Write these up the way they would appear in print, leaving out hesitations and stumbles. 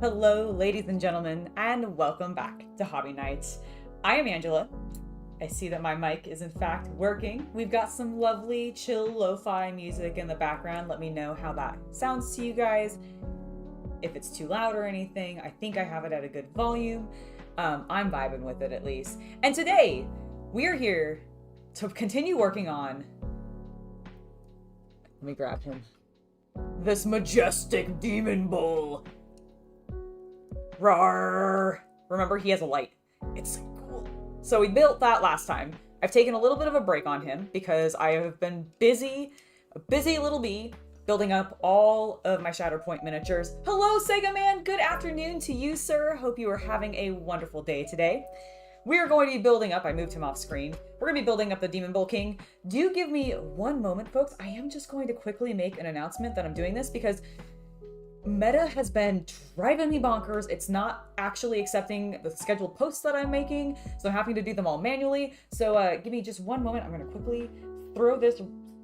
Hello, ladies and gentlemen, and welcome back to Hobby Nights. I am Angela. I see that my mic is in fact working. We've got some lovely, chill, lo-fi music in the background. Let me know how that sounds to you guys. If it's too loud or anything, I think I have it at a good volume. I'm vibing with it at least. And today, we are here to continue working on... Let me grab him. This majestic demon bull. Rawr. Remember, he has a light. It's so cool. So we built that last time. I've taken a little bit of a break on him because I have been busy, a busy little bee, building up all of my Shatterpoint miniatures. Hello, Sega Man. Good afternoon to you, sir. Hope you are having a wonderful day today. We are going to be building up, I moved him off screen. We're going to be building up the Demon Bull King. Do give me one moment, folks. I am just going to quickly make an announcement that I'm doing this because Meta has been driving me bonkers. It's not actually accepting the scheduled posts that I'm making, so I'm having to do them all manually. So give me just one moment. I'm going to quickly throw this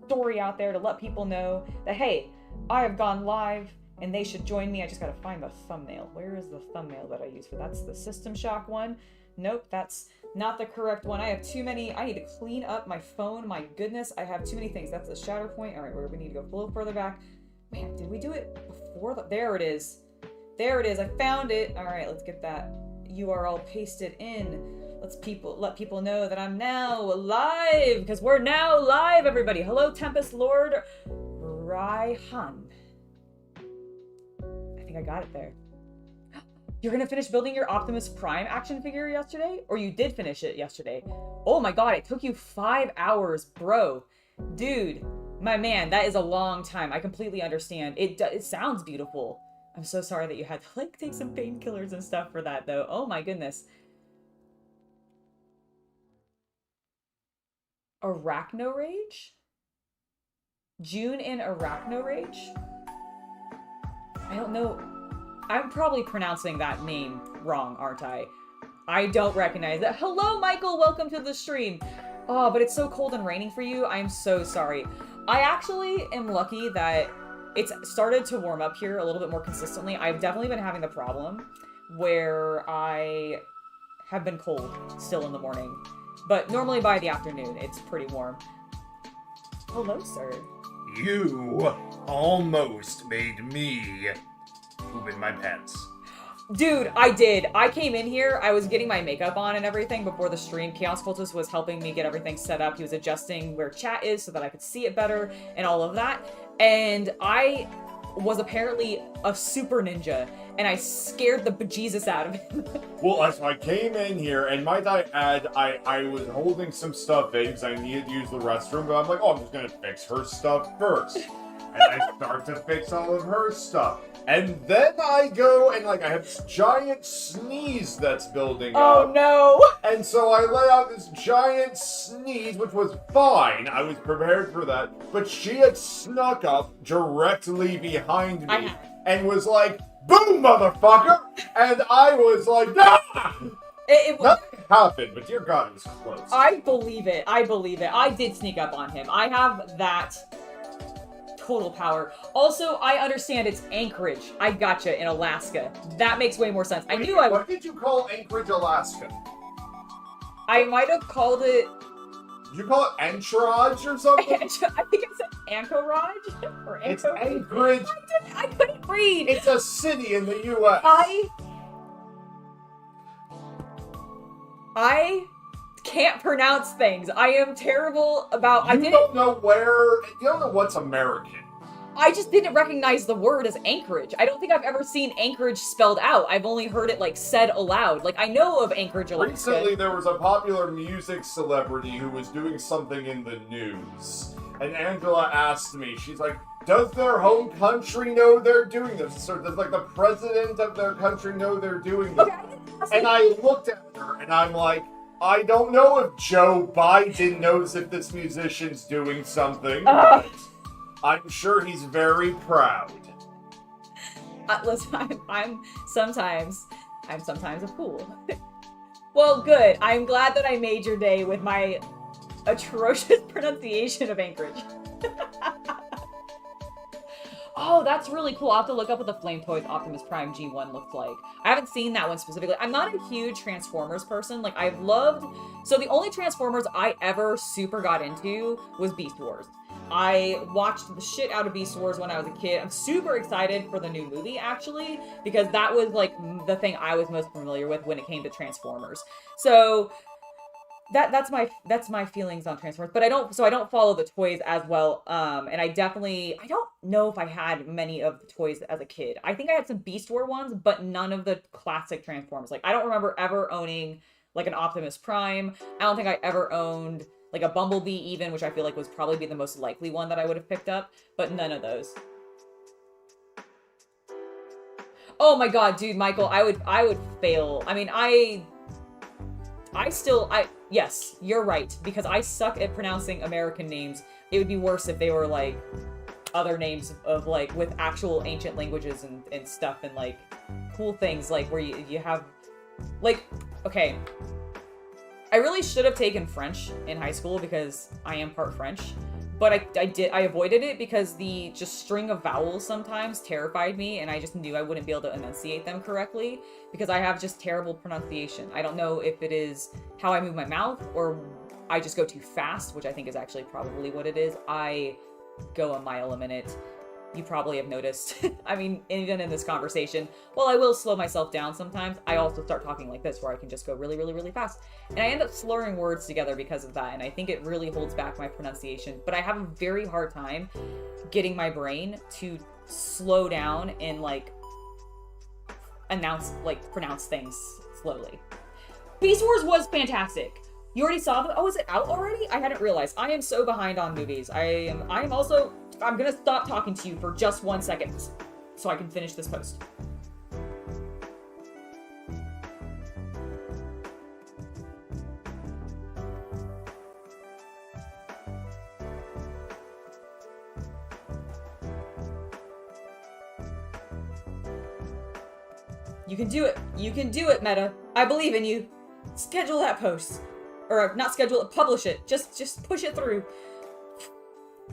story out there to let people know that, hey, I have gone live and they should join me. I just got to find the thumbnail. Where is the thumbnail that I use for that? That's the System Shock one. Nope, that's not the correct one. I have too many. I need to clean up my phone. My goodness, I have too many things. That's the Shatterpoint. All right, where we need to go a little further back. Man, did we do it before? There it is. There it is. I found it. All right, let's get that URL pasted in. Let people know that I'm now live, because we're now live, everybody. Hello, Tempest Lord Raihan. I think I got it there. You're gonna finish building your Optimus Prime action figure yesterday? Or you did finish it yesterday? Oh my god, it took you 5 hours, bro. Dude, my man, that is a long time. I completely understand. It sounds beautiful. I'm so sorry that you had to like take some painkillers and stuff for that though. Oh my goodness. Arachno Rage? June in Arachno Rage? I don't know. I'm probably pronouncing that name wrong, aren't I? I don't recognize that. Hello, Michael! Welcome to the stream! Oh, but it's so cold and raining for you. I'm so sorry. I actually am lucky that it's started to warm up here a little bit more consistently. I've definitely been having the problem where I have been cold still in the morning. But normally by the afternoon, it's pretty warm. Hello, sir. You almost made me poop in my pants. Dude, I did. I came in here, I was getting my makeup on and everything before the stream. Chaos Cultist was helping me get everything set up. He was adjusting where chat is so that I could see it better and all of that. And I was apparently a super ninja, and I scared the bejesus out of him. Well, so I came in here, and might I add, I was holding some stuff in because I needed to use the restroom, but I'm like, oh, I'm just gonna fix her stuff first. And I start to fix all of her stuff. And then I go and like I have this giant sneeze that's building up. Oh no! And so I let out this giant sneeze, which was fine. I was prepared for that. But she had snuck up directly behind me and was like, boom, motherfucker! And I was like, ah! Nothing happened, but dear God, it was close. I believe it. I believe it. I did sneak up on him. I have that total power. Also, I understand it's Anchorage. I gotcha, in Alaska. That makes way more sense. I knew I... What did you call Anchorage, Alaska? I might have called it... Did you call it Anchorage or something? I think I said Anchorage? Or It's Anchorage. I couldn't read! It's a city in the U.S. I can't pronounce things. I am terrible about... You don't know what's American. I just didn't recognize the word as Anchorage. I don't think I've ever seen Anchorage spelled out. I've only heard it, like, said aloud. Like, I know of Anchorage, Alaska. Recently, there was a popular music celebrity who was doing something in the news. And Angela asked me, she's like, does their home country know they're doing this? Or does, like, the president of their country know they're doing this? Okay, and I looked at her, and I'm like, I don't know if Joe Biden knows if this musician's doing something. I'm sure he's very proud. Listen, I'm sometimes a fool. Well, good. I'm glad that I made your day with my atrocious pronunciation of Anchorage. Oh, that's really cool. I'll have to look up what the Flame Toys Optimus Prime G1 looks like. I haven't seen that one specifically. I'm not a huge Transformers person. Like, I've loved... So the only Transformers I ever super got into was Beast Wars. I watched the shit out of Beast Wars when I was a kid. I'm super excited for the new movie, actually, because that was, like, the thing I was most familiar with when it came to Transformers. So... That's my feelings on Transformers, but I don't follow the toys as well. And I don't know if I had many of the toys as a kid. I think I had some Beast War ones, but none of the classic Transformers. Like, I don't remember ever owning like an Optimus Prime. I don't think I ever owned like a Bumblebee even, which I feel like was probably the most likely one that I would have picked up, but none of those. Oh my god, dude, Michael, I would fail. I mean, yes, you're right, because I suck at pronouncing American names. It would be worse if they were, like, other names of, like, with actual ancient languages and stuff and, like, cool things, like, where you have, like, okay. I really should have taken French in high school because I am part French, but I avoided it because the just string of vowels sometimes terrified me, and I just knew I wouldn't be able to enunciate them correctly because I have just terrible pronunciation. I don't know if it is how I move my mouth or I just go too fast, which I think is actually probably what it is. I go a mile a minute. You probably have noticed. I mean, even in this conversation, while I will slow myself down sometimes, I also start talking like this where I can just go really, really, really fast. And I end up slurring words together because of that, and I think it really holds back my pronunciation. But I have a very hard time getting my brain to slow down and, like, pronounce things slowly. Beast Wars was fantastic. You already saw them? Oh, is it out already? I hadn't realized. I am so behind on movies. I'm gonna stop talking to you for just 1 second so I can finish this post. You can do it. You can do it, Meta. I believe in you. Schedule that post. Or not schedule it, publish it. Just push it through.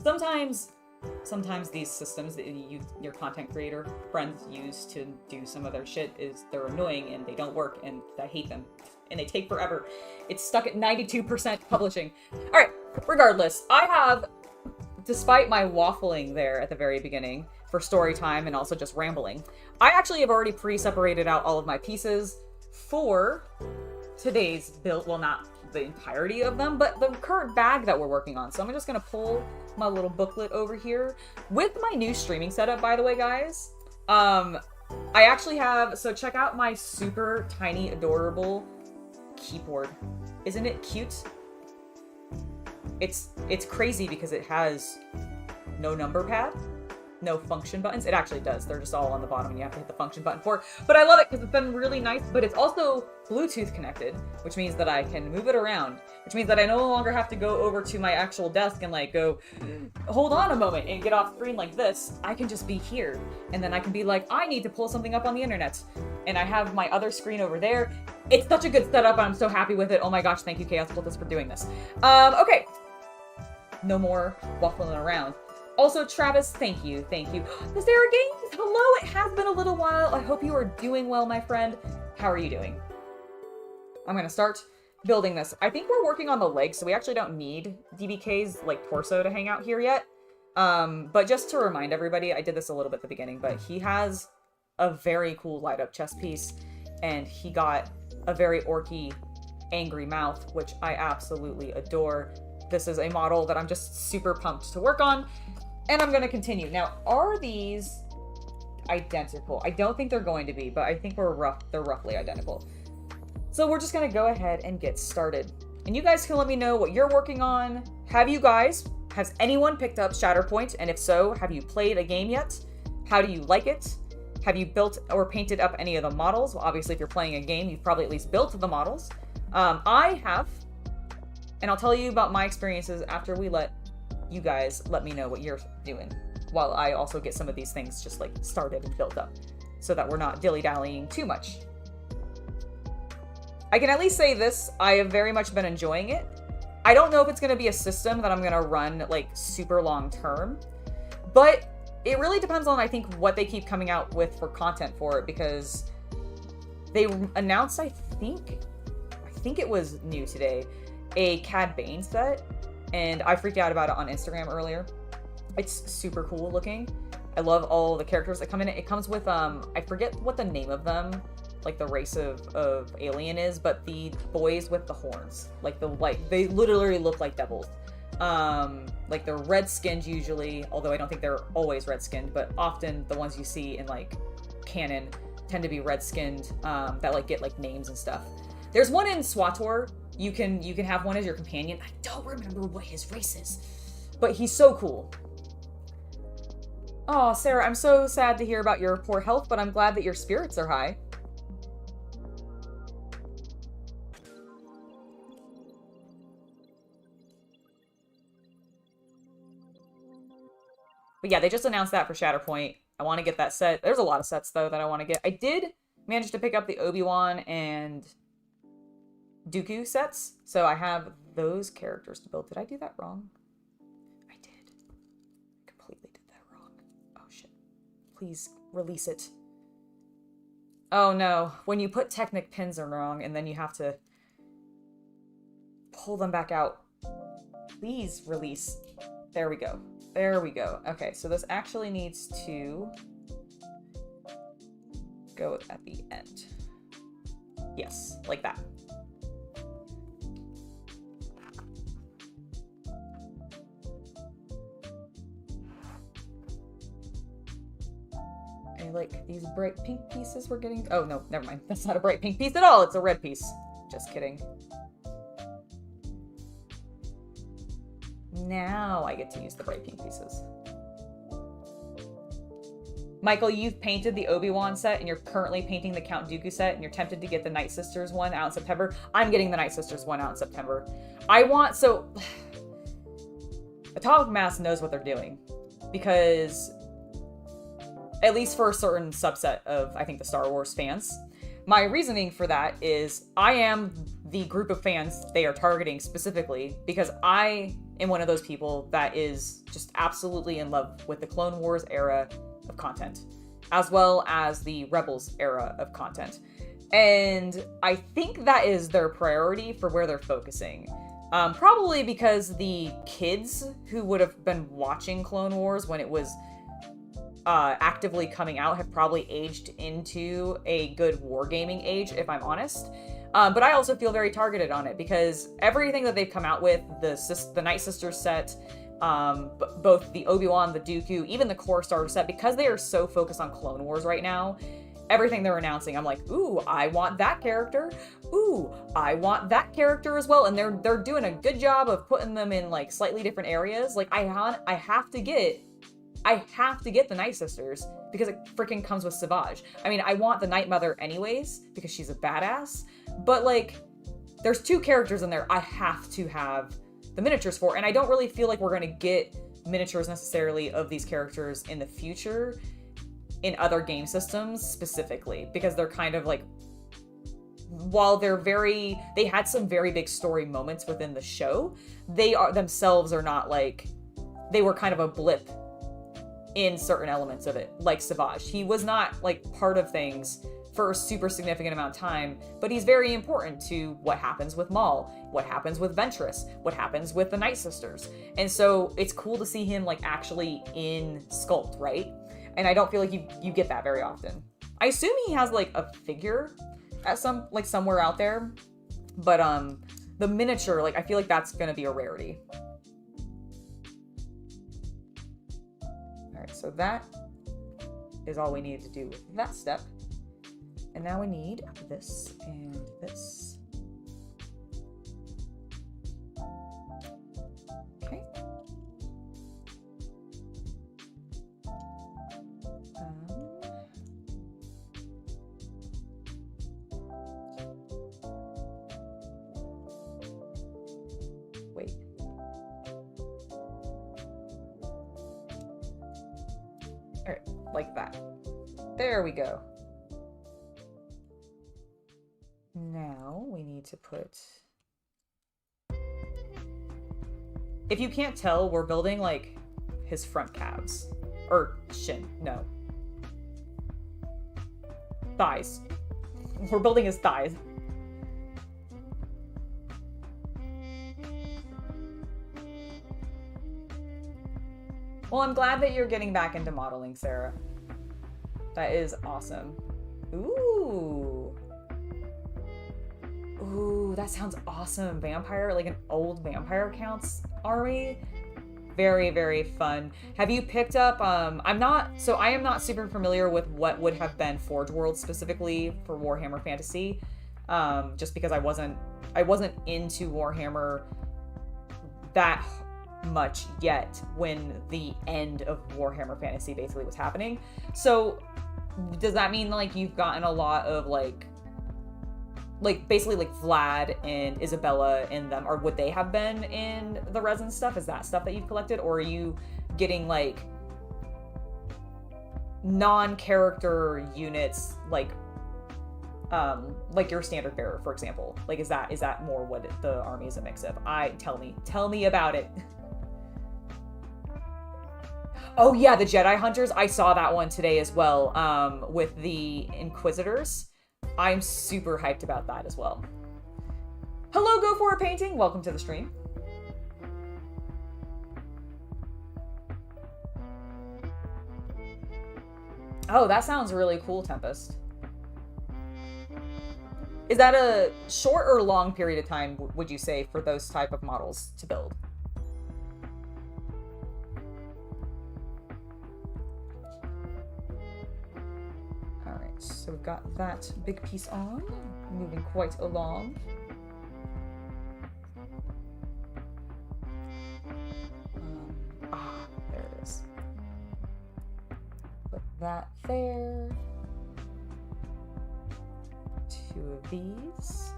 Sometimes these systems that your content creator friends use to do some of their shit they're annoying and they don't work and I hate them and they take forever. It's stuck at 92% publishing. All right, regardless, I have, despite my waffling there at the very beginning for story time and also just rambling, I actually have already pre-separated out all of my pieces for today's build. Well, not the entirety of them, but the current bag that we're working on. So I'm just gonna pull my little booklet over here with my new streaming setup, by the way, guys. I actually have, so check out my super tiny adorable keyboard. Isn't it cute? It's crazy because it has no number pad, no function buttons. It actually does. They're just all on the bottom and you have to hit the function button for it. But I love it because it's been really nice, but it's also Bluetooth connected, which means that I can move it around, which means that I no longer have to go over to my actual desk and like go, hold on a moment and get off screen like this. I can just be here. And then I can be like, I need to pull something up on the internet. And I have my other screen over there. It's such a good setup. I'm so happy with it. Oh my gosh, thank you, Chaos Cultist, for doing this. Okay. No more waffling around. Also, Travis, thank you. Is there a game? Hello, it has been a little while. I hope you are doing well, my friend. How are you doing? I'm gonna start building this. I think we're working on the legs, so we actually don't need DBK's, like, torso to hang out here yet. But just to remind everybody, I did this a little bit at the beginning, but he has a very cool light-up chest piece, and he got a very orky, angry mouth, which I absolutely adore. This is a model that I'm just super pumped to work on. And I'm going to continue. Now, are these identical? I don't think they're going to be, but I think they're roughly identical. So we're just going to go ahead and get started. And you guys can let me know what you're working on. Has anyone picked up Shatterpoint? And if so, have you played a game yet? How do you like it? Have you built or painted up any of the models? Well, obviously, if you're playing a game, you've probably at least built the models. I have. And I'll tell you about my experiences after we let you guys let me know what you're doing, while I also get some of these things just like started and built up so that we're not dilly-dallying too much. I can at least say this, I have very much been enjoying it. I don't know if it's going to be a system that I'm going to run like super long term, but it really depends on, I think, what they keep coming out with for content for it, because they announced, I think it was new today, a Cad Bane set, and I freaked out about it on Instagram earlier. It's super cool looking. I love all the characters that come in it. It comes with, I forget what the name of them, like the race of alien is, but the boys with the horns, like they literally look like devils. Like they're red-skinned usually, although I don't think they're always red-skinned, but often the ones you see in like canon tend to be red-skinned, that like get like names and stuff. There's one in SWTOR. You can have one as your companion. I don't remember what his race is, but he's so cool. Oh, Sarah, I'm so sad to hear about your poor health, but I'm glad that your spirits are high. But yeah, they just announced that for Shatterpoint. I want to get that set. There's a lot of sets, though, that I want to get. I did manage to pick up the Obi-Wan and Dooku sets, so I have those characters to build. Did I do that wrong? I did. I completely did that wrong. Oh, shit. Please release it. Oh, no. When you put Technic pins are wrong, and then you have to pull them back out. Please release. There we go. There we go. Okay, so this actually needs to go at the end. Yes, like that. I like these bright pink pieces we're getting. Oh, no, never mind. That's not a bright pink piece at all. It's a red piece. Just kidding. Now I get to use the bright pink pieces. Michael, you've painted the Obi-Wan set and you're currently painting the Count Dooku set and you're tempted to get the Night Sisters one out in September. I'm getting the Night Sisters one out in September. Atomic Mass knows what they're doing, because at least for a certain subset of, I think, the Star Wars fans, my reasoning for that is I am the group of fans they are targeting specifically, because I am one of those people that is just absolutely in love with the Clone Wars era of content, as well as the Rebels era of content. And I think that is their priority for where they're focusing. Probably because the kids who would have been watching Clone Wars when it was actively coming out have probably aged into a good wargaming age, if I'm honest. But I also feel very targeted on it, because everything that they've come out with, the Night Sisters set, both the Obi-Wan, the Dooku, even the Core Starter set, because they are so focused on Clone Wars right now, everything they're announcing, I'm like, ooh, I want that character. Ooh, I want that character as well. And they're doing a good job of putting them in like slightly different areas. Like I have to get the Night Sisters because it freaking comes with Savage. I mean, I want the Night Mother anyways because she's a badass, but like there's two characters in there I have to have the miniatures for, and I don't really feel like we're going to get miniatures necessarily of these characters in the future in other game systems specifically, because they're kind of like, while they had some very big story moments within the show, they themselves are not like, they were kind of a blip in certain elements of it, like Savage. He was not like part of things for a super significant amount of time, but he's very important to what happens with Maul, what happens with Ventress, what happens with the Night Sisters. And so it's cool to see him like actually in sculpt, right? And I don't feel like you get that very often. I assume he has like a figure at somewhere out there, but the miniature, like I feel like that's gonna be a rarity. Alright, so that is all we needed to do with that step. And now we need this and this. Okay. Wait. All right, like that. There we go. Now we need to put... If you can't tell, we're building like his front calves. Or shin, no. Thighs. We're building his thighs. Well, I'm glad that you're getting back into modeling, Sarah. That is awesome. Ooh. Ooh, that sounds awesome. Vampire, like an old vampire counts army. Very, very fun. Have you picked up, I am not super familiar with what would have been Forge World specifically for Warhammer Fantasy. Just because I wasn't into Warhammer that much yet when the end of Warhammer Fantasy basically was happening. So does that mean like you've gotten a lot of like basically like Vlad and Isabella in them, or would they have been in the resin stuff? Is that stuff that you've collected, or are you getting like non-character units like your standard bearer, for example? Like is that more what the army is a mix of? Tell me about it. Oh yeah, the Jedi Hunters. I saw that one today as well, with the Inquisitors. I'm super hyped about that as well. Hello, Go For a Painting. Welcome to the stream. Oh, that sounds really cool, Tempest. Is that a short or long period of time, would you say, for those type of models to build? So we've got that big piece on, moving quite along. There it is. Put that there. 2 of these.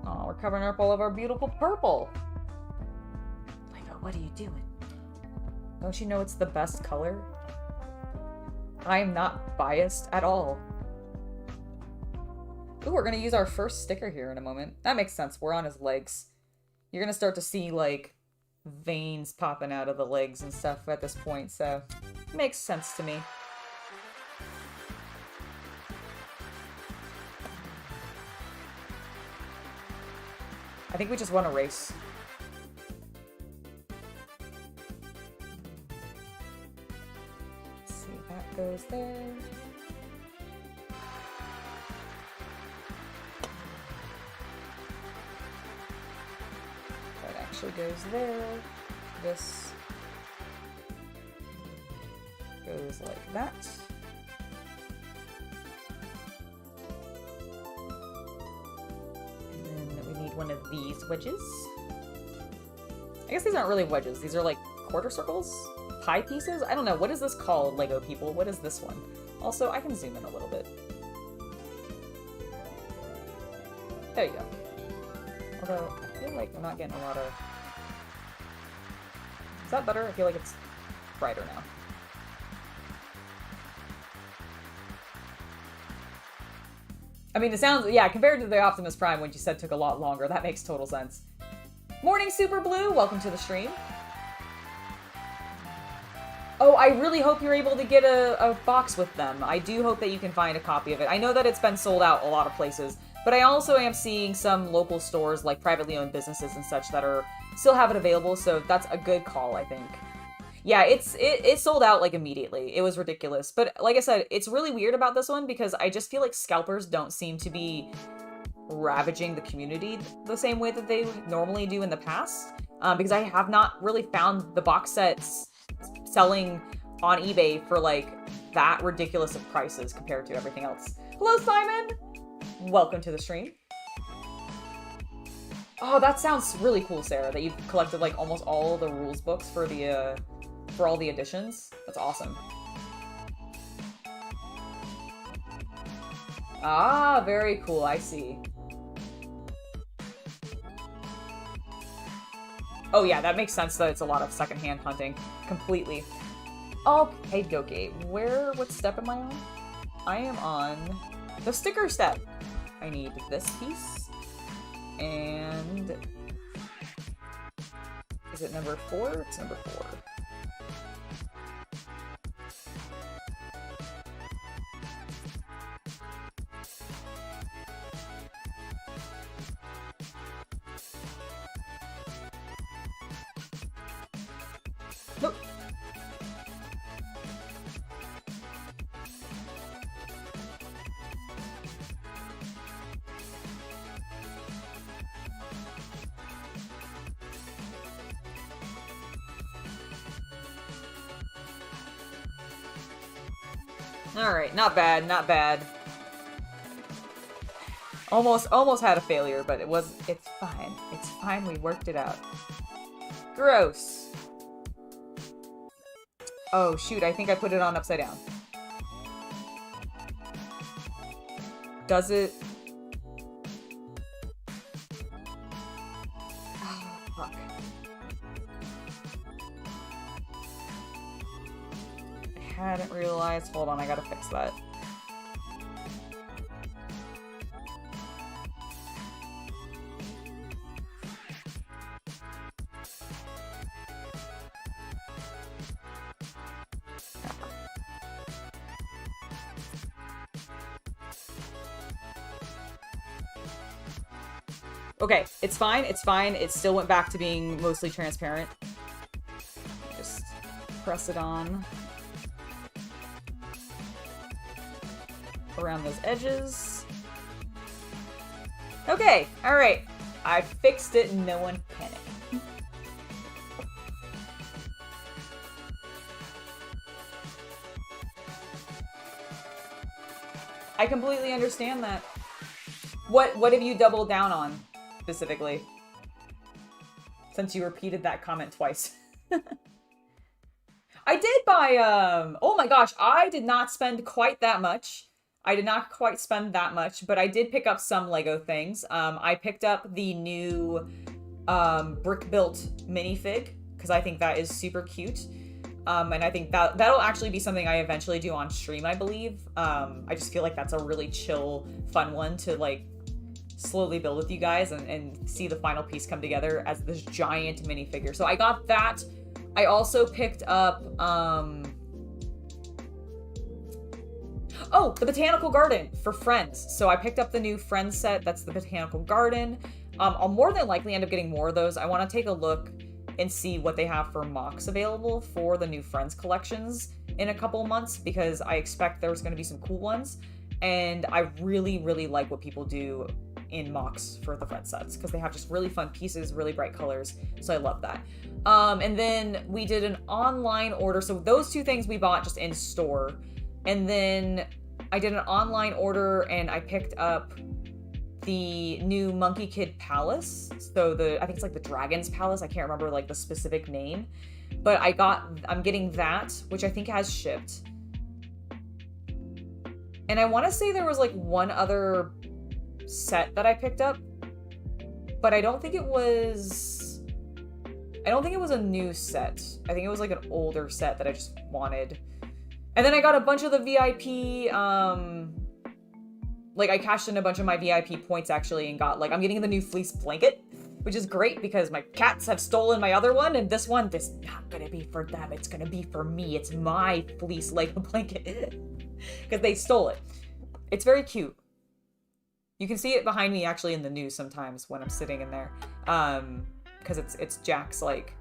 Oh, we're covering up all of our beautiful purple. Lego, what are you doing? Don't you know it's the best color? I'm not biased at all. Ooh, we're gonna use our first sticker here in a moment. That makes sense. We're on his legs. You're gonna start to see, like, veins popping out of the legs and stuff at this point, so it makes sense to me. I think we just won a race. Goes there. That actually goes there. This goes like that. And then we need one of these wedges. I guess these aren't really wedges. These are like quarter circles? Pie pieces? I don't know. What is this called, Lego people? What is this one? Also, I can zoom in a little bit. There you go. Although, I feel like I'm not getting a lot of... Is that better? I feel like it's brighter now. I mean, it sounds... Yeah, compared to the Optimus Prime, when you said took a lot longer, that makes total sense. Morning, Super Blue! Welcome to the stream. Oh, I really hope you're able to get a box with them. I do hope that you can find a copy of it. I know that it's been sold out a lot of places, but I also am seeing some local stores, like privately owned businesses and such, that are still have it available, so that's a good call, I think. Yeah, it sold out, like, immediately. It was ridiculous. But, like I said, it's really weird about this one, because I just feel like scalpers don't seem to be ravaging the community the same way that they normally do in the past, because I have not really found the box sets selling on eBay for like that ridiculous of prices compared to everything else. Hello, Simon! Welcome to the stream. Oh, that sounds really cool, Sarah, that you've collected like almost all the rules books for the for all the editions. That's awesome. Ah, very cool. I see. Oh yeah, that makes sense that it's a lot of secondhand hunting. Completely. Okay, Goki. What step am I on? I am on the sticker step. I need this piece. And Is it number 4? It's number 4. Nope. Alright, not bad, not bad. Almost had a failure, but it's fine. It's fine, we worked it out. Gross. Oh shoot, I think I put it on upside down. Does it? Oh, fuck. I hadn't realized. Hold on, I gotta fix that. Okay, it's fine, it's fine. It still went back to being mostly transparent. Just press it on. Around those edges. Okay, alright. I fixed it, no one panic. I completely understand that. What have you doubled down on, specifically? Since you repeated that comment twice. I did buy, oh my gosh, I did not spend quite that much. I did not quite spend that much, but I did pick up some Lego things. I picked up the new brick-built minifig, because I think that is super cute. And I think that'll actually be something I eventually do on stream, I believe. I just feel like that's a really chill, fun one to, like, slowly build with you guys and see the final piece come together as this giant minifigure. So I got that. I also picked up, oh, the Botanical Garden for Friends. So I picked up the new Friends set. That's the Botanical Garden. I'll more than likely end up getting more of those. I want to take a look and see what they have for mocks available for the new Friends collections in a couple months, because I expect there's going to be some cool ones. And I really, really like what people do in mocks for the Friends sets, because they have just really fun pieces, really bright colors. So I love that. And then we did an online order. So those two things we bought just in store. And then I did an online order and I picked up the new Monkey Kid Palace. So I think it's like the Dragon's Palace. I can't remember like the specific name, but I'm getting that, which I think has shipped. And I want to say there was like one other set that I picked up, but I don't think it was a new set. I think it was like an older set that I just wanted. And then I got a bunch of the VIP, like I cashed in a bunch of my VIP points actually and got like, I'm getting the new fleece blanket, which is great because my cats have stolen my other one, and this is not gonna be for them, it's gonna be for me. It's my fleece Lego blanket because they stole it. It's very cute. You can see it behind me actually in the news sometimes when I'm sitting in there, because it's Jack's like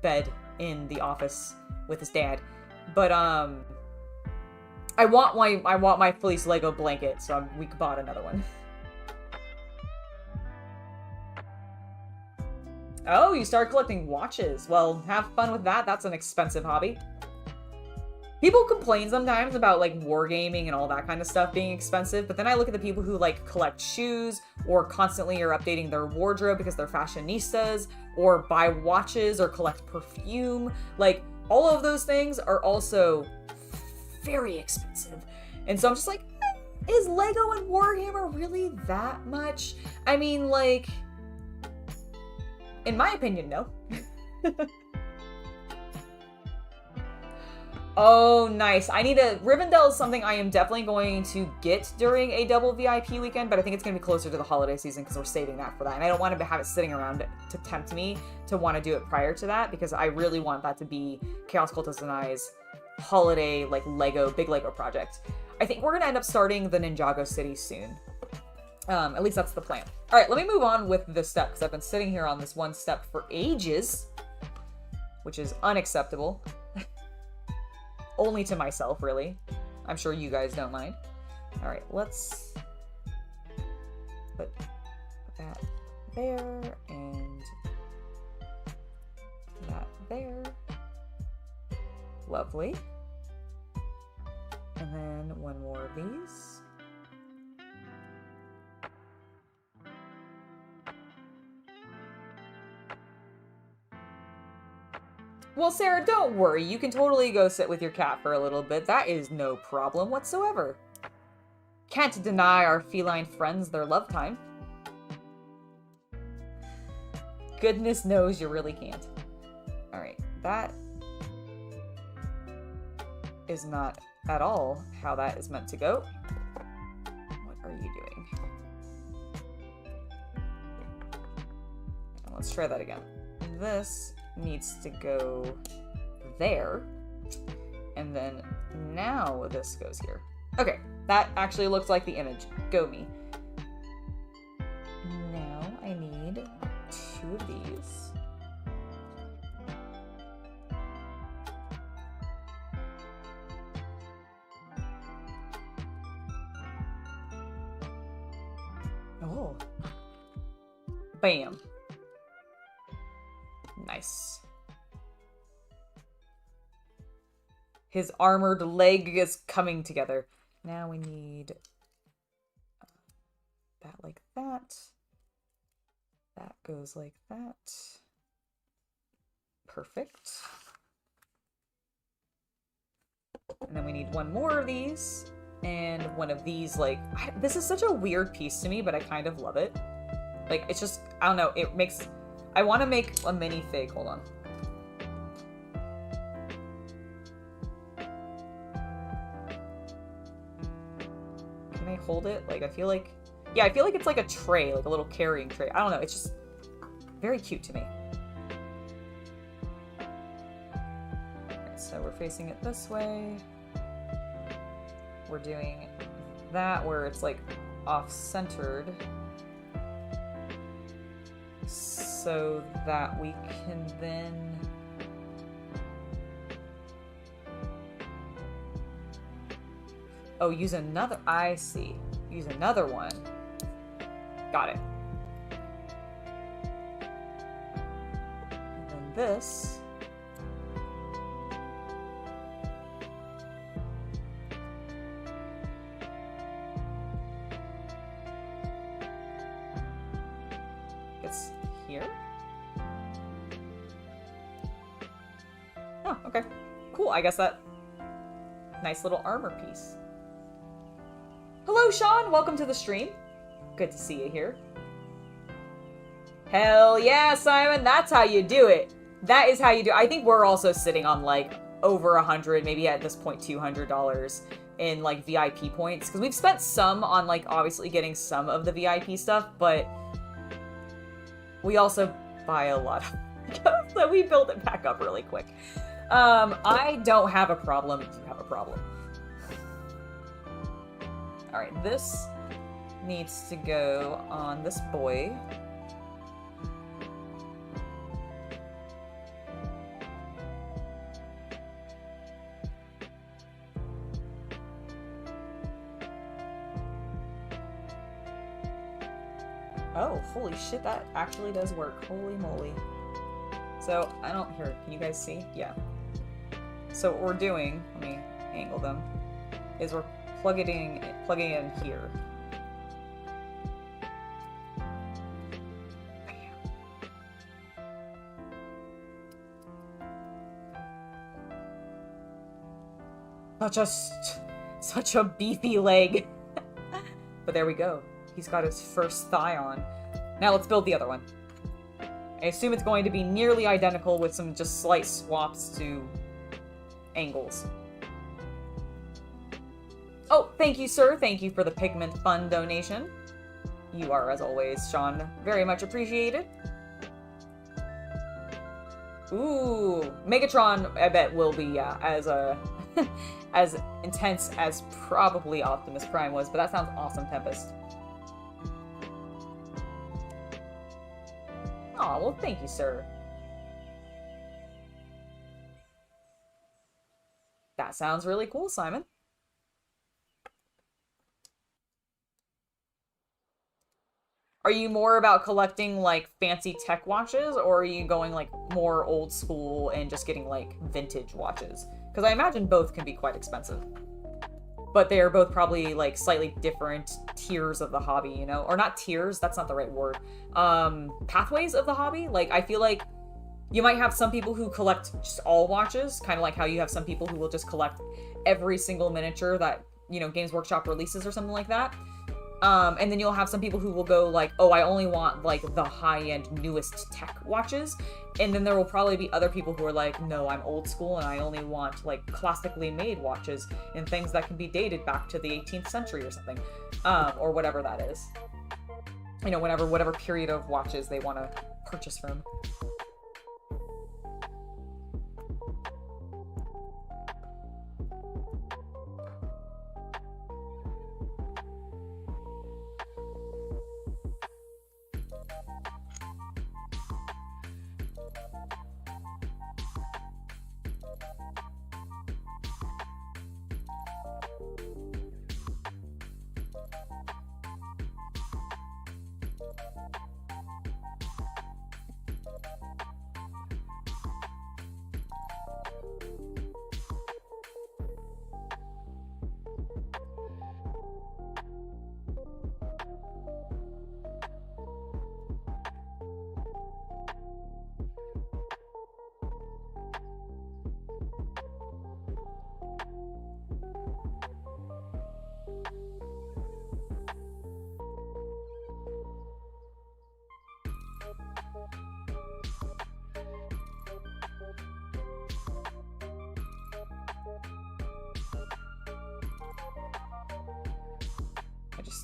bed in the office with his dad. But I want my fleece Lego blanket, so we bought another one. Oh, you started collecting watches. Well, have fun with that. That's an expensive hobby. People complain sometimes about like wargaming and all that kind of stuff being expensive, but then I look at the people who like collect shoes or constantly are updating their wardrobe because they're fashionistas, or buy watches or collect perfume. Like, all of those things are also very expensive. And so I'm just like, is Lego and Warhammer really that much? I mean, like, in my opinion, no. Oh, nice. I need a... Rivendell is something I am definitely going to get during a double VIP weekend, but I think it's going to be closer to the holiday season because we're saving that for that. And I don't want to have it sitting around to tempt me to want to do it prior to that because I really want that to be Chaos Cultist and I's holiday, like, big Lego project. I think we're going to end up starting the Ninjago City soon. At least that's the plan. All right, let me move on with the step because I've been sitting here on this one step for ages, which is unacceptable. Only to myself, really. I'm sure you guys don't mind. All right, let's put that there and that there. Lovely. And then one more of these. Well, Sarah, don't worry. You can totally go sit with your cat for a little bit. That is no problem whatsoever. Can't deny our feline friends their love time. Goodness knows you really can't. Alright, that is not at all how that is meant to go. What are you doing? Let's try that again. This needs to go there. And then now this goes here. Okay, that actually looks like the image. Go me. Now I need 2 of these. Oh. Bam. Nice. His armored leg is coming together. Now we need that like that. That goes like that. Perfect. And then we need one more of these. And one of these, like... this is such a weird piece to me, but I kind of love it. Like, it's just... I don't know. It makes... I want to make a minifig. Hold on. Can I hold it? Like, I feel like... yeah, I feel like it's like a tray, like a little carrying tray. I don't know. It's just very cute to me. Alright, so we're facing it this way. We're doing that where it's like off-centered. So that we can then... oh, use another... I see. Use another one. Got it. And then this... it's here? Oh, okay. Cool, I guess that... nice little armor piece. Hello, Sean! Welcome to the stream. Good to see you here. Hell yeah, Simon! That's how you do it! That is how you do it. I think we're also sitting on, like, over 100, maybe at this point $200 in, like, VIP points. Because we've spent some on, like, obviously getting some of the VIP stuff, but... we also buy a lot of stuff, so we build it back up really quick. I don't have a problem. You have a problem. Alright, this needs to go on this boy. Oh, holy shit, that actually does work. Holy moly. So, I don't... here, can you guys see? Yeah. So what we're doing, let me angle them, is we're plugging in here. Such a beefy leg. But there we go. He's got his first thigh on. Now let's build the other one. I assume it's going to be nearly identical with some just slight swaps to angles. Oh, thank you, sir. Thank you for the Pigment Fund donation. You are, as always, Sean, very much appreciated. Ooh, Megatron, I bet, will be, as as intense as probably Optimus Prime was, but that sounds awesome, Tempest. Aw, well, thank you, sir. That sounds really cool, Simon. Are you more about collecting, like, fancy tech watches, or are you going, like, more old school and just getting, like, vintage watches? Because I imagine both can be quite expensive. But they are both probably, like, slightly different tiers of the hobby, you know? Or not tiers, that's not the right word. Pathways of the hobby? Like, I feel like you might have some people who collect just all watches, kind of like how you have some people who will just collect every single miniature that, you know, Games Workshop releases or something like that. And then you'll have some people who will go like, oh, I only want like the high-end newest tech watches. And then there will probably be other people who are like, no, I'm old school and I only want like classically made watches and things that can be dated back to the 18th century or something. Or whatever that is. You know, whatever period of watches they want to purchase from.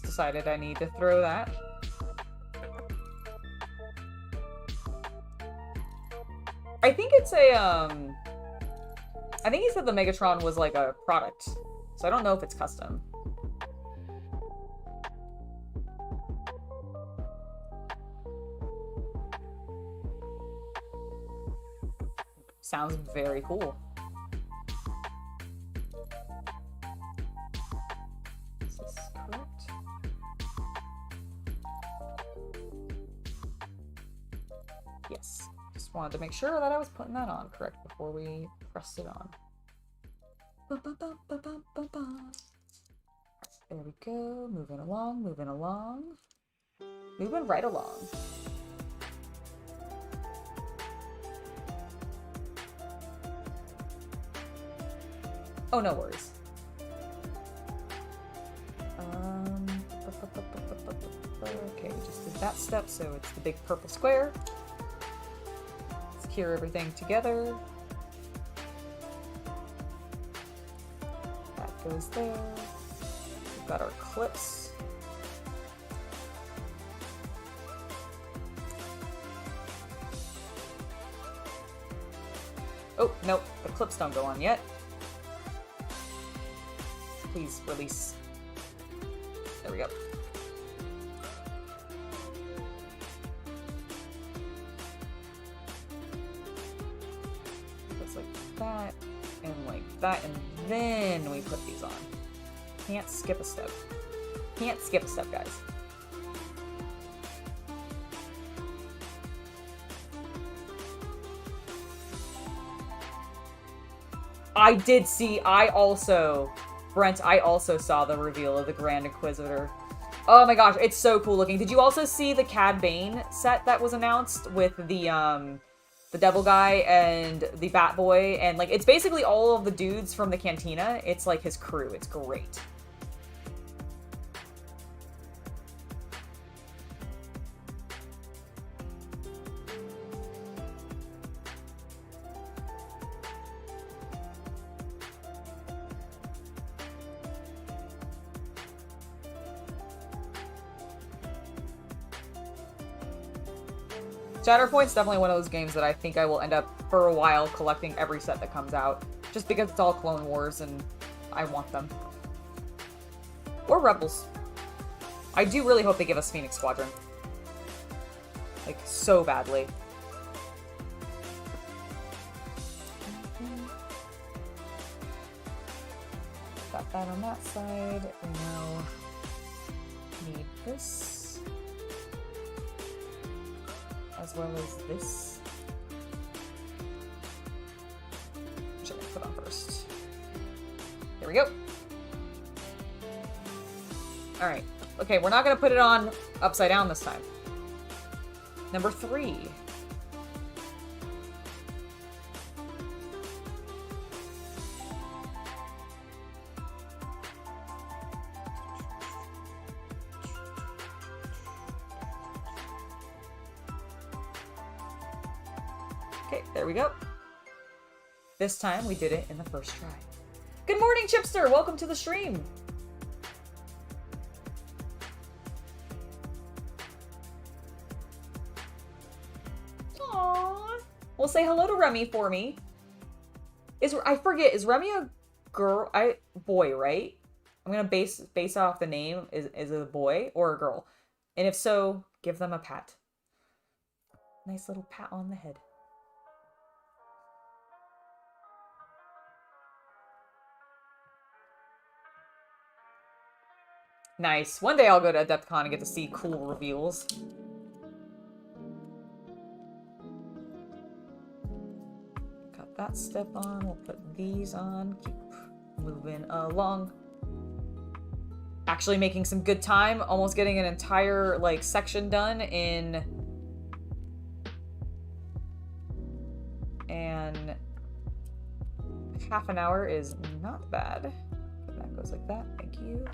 Decided I need to throw that. I think it's a, I think he said the Megatron was like a product, so I don't know if it's custom. Sounds very cool. Wanted to make sure that I was putting that on correct before we pressed it on. There we go. Moving along, moving along. Moving right along. Oh, no worries. Okay, we just did that step, so it's the big purple square. Secure everything together. That goes there. We've got our clips. Oh, nope, the clips don't go on yet. Please release. There we go. That and like that, and then we put these on. Can't skip a step. Can't skip a step, guys. I did see, Brent, I also saw the reveal of the Grand Inquisitor. Oh my gosh, it's so cool looking. Did you also see the Cad Bane set that was announced with the Devil Guy and the Bat Boy? And like, it's basically all of the dudes from the Cantina. It's like his crew. It's great. Shatterpoint's definitely one of those games that I think I will end up, for a while, collecting every set that comes out. Just because it's all Clone Wars and I want them. Or Rebels. I do really hope they give us Phoenix Squadron. Like, so badly. Got that on that side. We now need this. As well as this. Which I'm gonna put on first. There we go. Alright. Okay, we're not gonna put it on upside down this time. Number 3. Okay, there we go. This time we did it in the first try. Good morning, Chipster! Welcome to the stream! Aww. Well, say hello to Remy for me. I forget, is Remy a girl? Boy, right? I'm gonna base off the name. Is it a boy or a girl? And if so, give them a pat. Nice little pat on the head. Nice. One day I'll go to AdeptCon and get to see cool reveals. Got that step on. We'll put these on. Keep moving along. Actually making some good time. Almost getting an entire, like, section done in... And... half an hour is not bad. That goes like that. Thank you.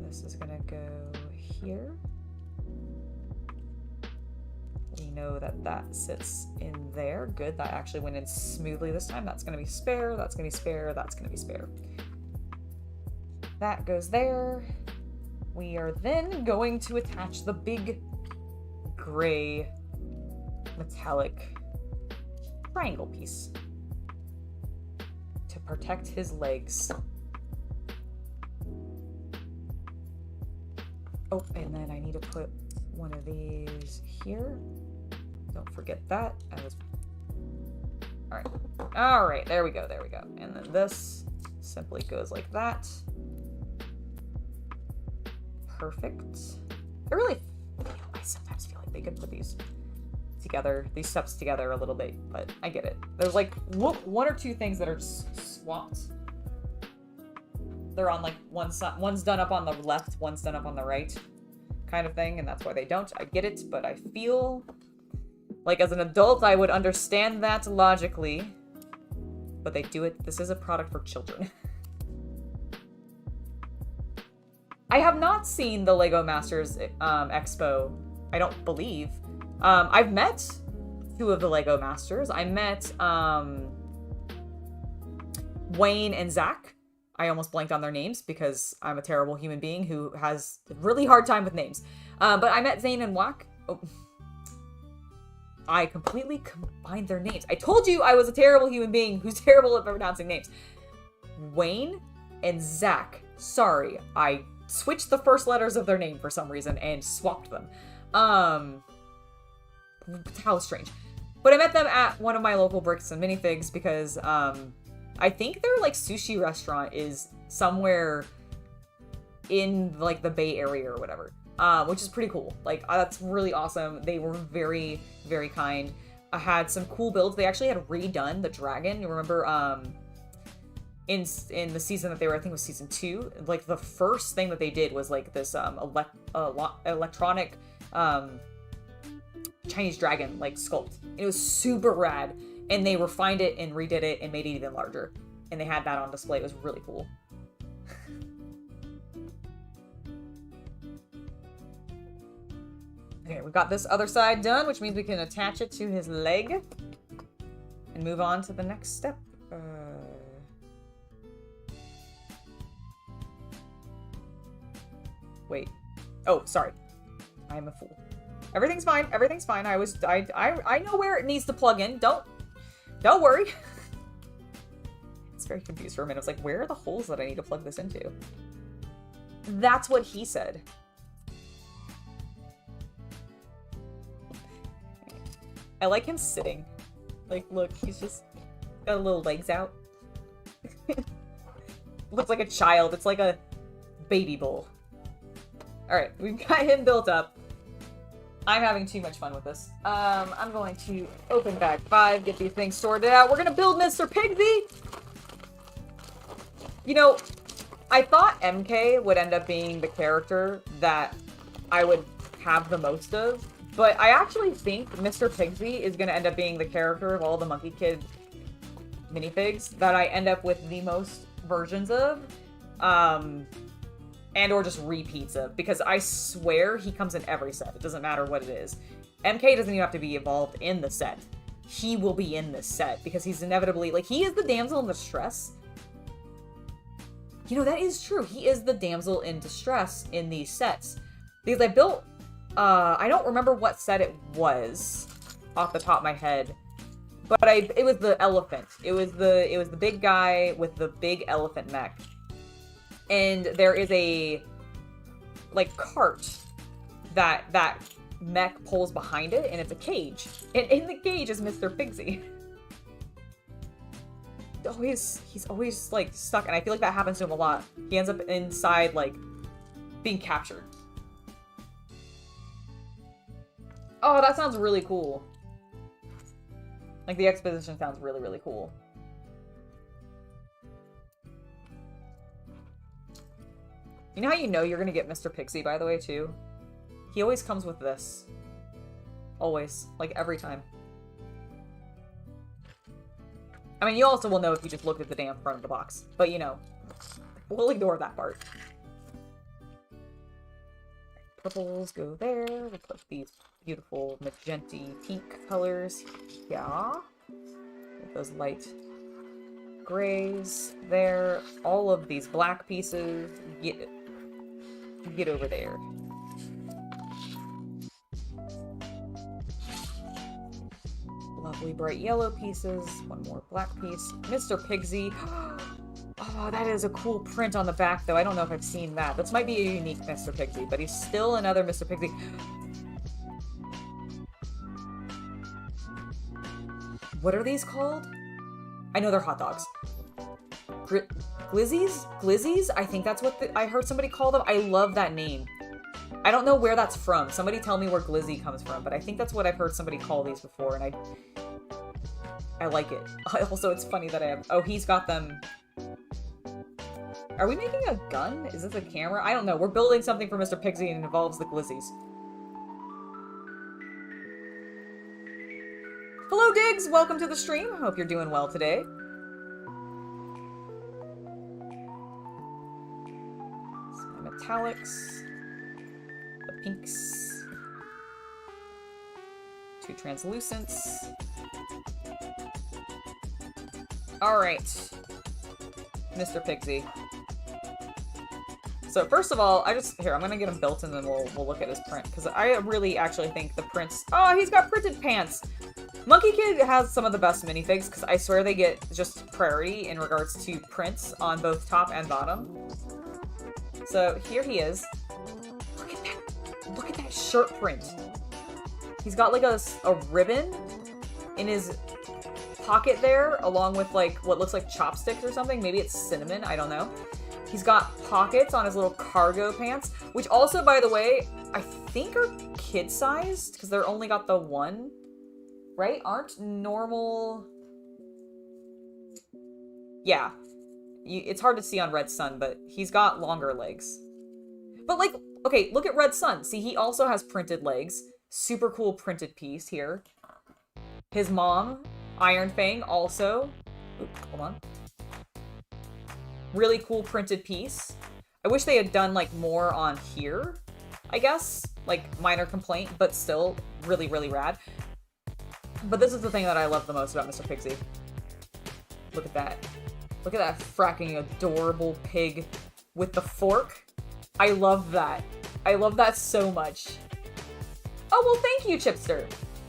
This is gonna go here. We know that that sits in there. Good, that actually went in smoothly this time. That's gonna be spare, that's gonna be spare, that's gonna be spare. That goes there. We are then going to attach the big gray metallic triangle piece to protect his legs. Oh, and then I need to put one of these here. Don't forget that. Alright. Alright, there we go, there we go. And then this simply goes like that. Perfect. I sometimes feel like they could put these together, these steps together a little bit, but I get it. There's like one or two things that are swapped. They're on like one side, one's done up on the left, one's done up on the right, kind of thing, and that's why they don't. I get it, but I feel like as an adult I would understand that logically, but they do it. This is a product for children. I have not seen the Lego Masters Expo, I don't believe. I've met 2 of the Lego Masters. I met Wayne and Zach. I almost blanked on their names because I'm a terrible human being who has a really hard time with names. But I met Zane and Wack. Oh. I completely combined their names. I told you I was a terrible human being who's terrible at pronouncing names. Wayne and Zach. Sorry, I switched the first letters of their name for some reason and swapped them. How strange. But I met them at one of my local bricks and minifigs because, I think their, like, sushi restaurant is somewhere in, like, the Bay Area or whatever, which is pretty cool. Like, that's really awesome. They were very, very kind. I had some cool builds. They actually had redone the dragon. You remember, in the season that they were, I think it was season 2, like, the first thing that they did was, like, this, electronic, Chinese dragon, like, sculpt. It was super rad. And they refined it and redid it and made it even larger. And they had that on display. It was really cool. Okay, we've got this other side done, which means we can attach it to his leg. And move on to the next step. Wait. Oh, sorry. I am a fool. Everything's fine. Everything's fine. I know where it needs to plug in. Don't worry. It's very confused for a minute. I was like, where are the holes that I need to plug this into? That's what he said. I like him sitting. Like, look, he's just got little legs out. Looks like a child. It's like a baby bull. Alright, we've got him built up. I'm having too much fun with this. I'm going to open bag 5, get these things sorted out. We're gonna build Mr. Pigsy! You know, I thought MK would end up being the character that I would have the most of, but I actually think Mr. Pigsy is gonna end up being the character of all the Monkey Kid minifigs that I end up with the most versions of, and or just repeats of, because I swear he comes in every set. It doesn't matter what it is. MK doesn't even have to be involved in the set. He will be in this set, because he's inevitably, like, he is the damsel in distress. You know, that is true. He is the damsel in distress in these sets. Because I built, I don't remember what set it was off the top of my head, but it was the elephant. It was the big guy with the big elephant mech. And there is a, like, cart that mech pulls behind it, and it's a cage. And in the cage is Mr. Pigsy. He's always, like, stuck, and I feel like that happens to him a lot. He ends up inside, like, being captured. Oh, that sounds really cool. Like, the exposition sounds really, really cool. You know how you know you're gonna get Mr. Pigsy, by the way, too? He always comes with this. Always. Like, every time. I mean, you also will know if you just looked at the damn front of the box. But, you know, we'll ignore that part. Purples go there. We'll put these beautiful magenta pink colors here. With those light grays there. All of these black pieces. Get over there. Lovely bright yellow pieces. One more black piece. Mr. Pigsy. Oh, that is a cool print on the back, though. I don't know if I've seen that. This might be a unique Mr. Pigsy, but he's still another Mr. Pigsy. What are these called? I know they're hot dogs. Glizzies? Glizzies? I think that's what I heard somebody call them. I love that name. I don't know where that's from. Somebody tell me where glizzy comes from, but I think that's what I've heard somebody call these before, and I like it. Also, it's funny that I have... Oh, he's got them... Are we making a gun? Is this a camera? I don't know. We're building something for Mr. Pigsy and it involves the glizzies. Hello, Diggs! Welcome to the stream. Hope you're doing well today. Some metallics. The pinks. 2 translucents. Alright. Mr. Pigsy. So first of all, I'm gonna get him built and then we'll look at his print, because I really actually think the prints... Oh, he's got printed pants! Monkey Kid has some of the best minifigs, because I swear they get just priority in regards to prints on both top and bottom. So here he is. Look at that! Look at that shirt print! He's got like a ribbon in his pocket there, along with like what looks like chopsticks or something. Maybe it's cinnamon, I don't know. He's got pockets on his little cargo pants, which also, by the way, I think are kid-sized, because they're only got the one, right? Aren't normal... Yeah. It's hard to see on Red Sun, but he's got longer legs. But, like, okay, look at Red Sun. See, he also has printed legs. Super cool printed piece here. His mom, Iron Fang, also... Oops, hold on. Really cool printed piece. I wish they had done, like, more on here, I guess. Like, minor complaint, but still really, really rad. But this is the thing that I love the most about Mr. Pigsy. Look at that. Look at that fracking adorable pig with the fork. I love that. I love that so much. Oh, well, thank you, Chipster.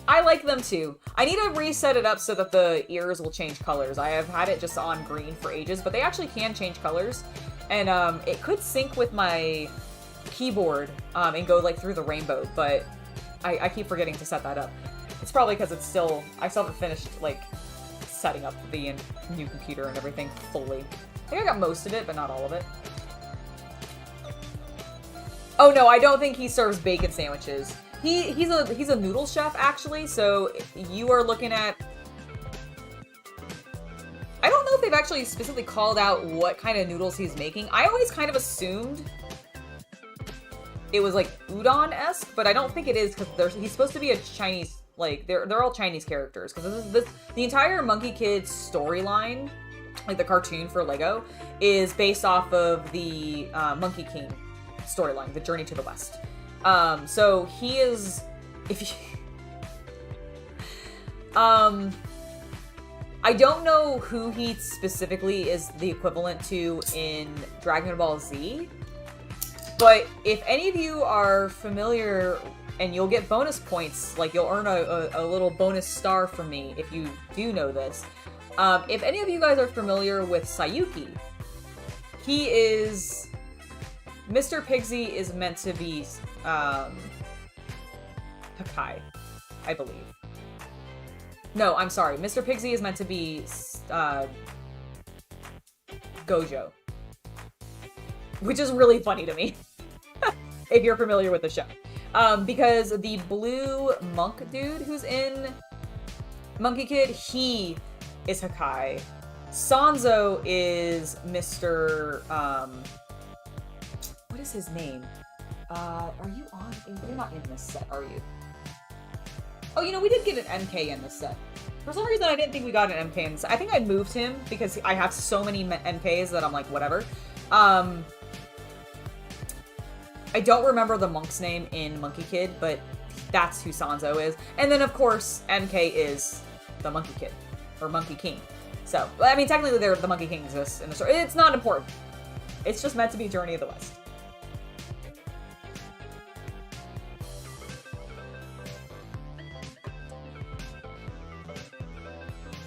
I like them too. I need to reset it up so that the ears will change colors. I have had it just on green for ages, but they actually can change colors. And it could sync with my keyboard and go like through the rainbow, but I keep forgetting to set that up. It's probably because I still haven't finished like setting up the new computer and everything fully. I think I got most of it, but not all of it. Oh no, I don't think he serves bacon sandwiches. He's a noodle chef, actually, so you are looking at... I don't know if they've actually specifically called out what kind of noodles he's making. I always kind of assumed it was like udon-esque, but I don't think it is, because he's supposed to be a Chinese, like, they're all Chinese characters, because the entire Monkey Kid storyline, like the cartoon for Lego, is based off of the Monkey King storyline, The Journey to the West. So he is, if you, I don't know who he specifically is the equivalent to in Dragon Ball Z, but if any of you are familiar, and you'll get bonus points, like you'll earn a little bonus star from me if you do know this. If any of you guys are familiar with Sayuki, he is... Mr. Pigsy is meant to be, Hakai, I believe. No, I'm sorry. Mr. Pigsy is meant to be, Gojo. Which is really funny to me, if you're familiar with the show. Because the blue monk dude who's in Monkey Kid, he is Hakai. Sanzo is Mr., what is his name? Are you on? You're not in this set, are you? Oh, you know, we did get an MK in this set. For some reason, I didn't think we got an MK in this set. I think I moved him because I have so many MKs that I'm like, whatever. I don't remember the monk's name in Monkey Kid, but that's who Sanzo is. And then, of course, MK is the Monkey Kid, or Monkey King. So, I mean, technically, the Monkey King exists in the story. It's not important. It's just meant to be Journey of the West.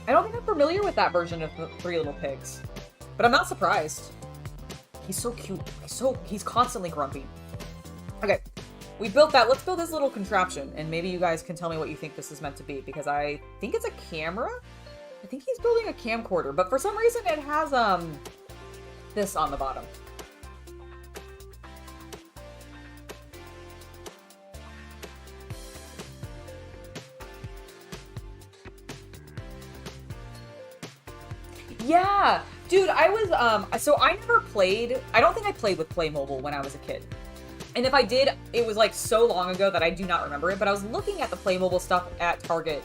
I don't think I'm familiar with that version of the Three Little Pigs, but I'm not surprised. He's so cute. He's constantly grumpy. Okay, we built that. Let's build this little contraption, and maybe you guys can tell me what you think this is meant to be, because I think it's a camera? I think he's building a camcorder, but for some reason it has, this on the bottom. Yeah, dude, I was, so I never played, I don't think I played with Playmobil when I was a kid. And if I did, it was like so long ago that I do not remember it, but I was looking at the Playmobil stuff at Target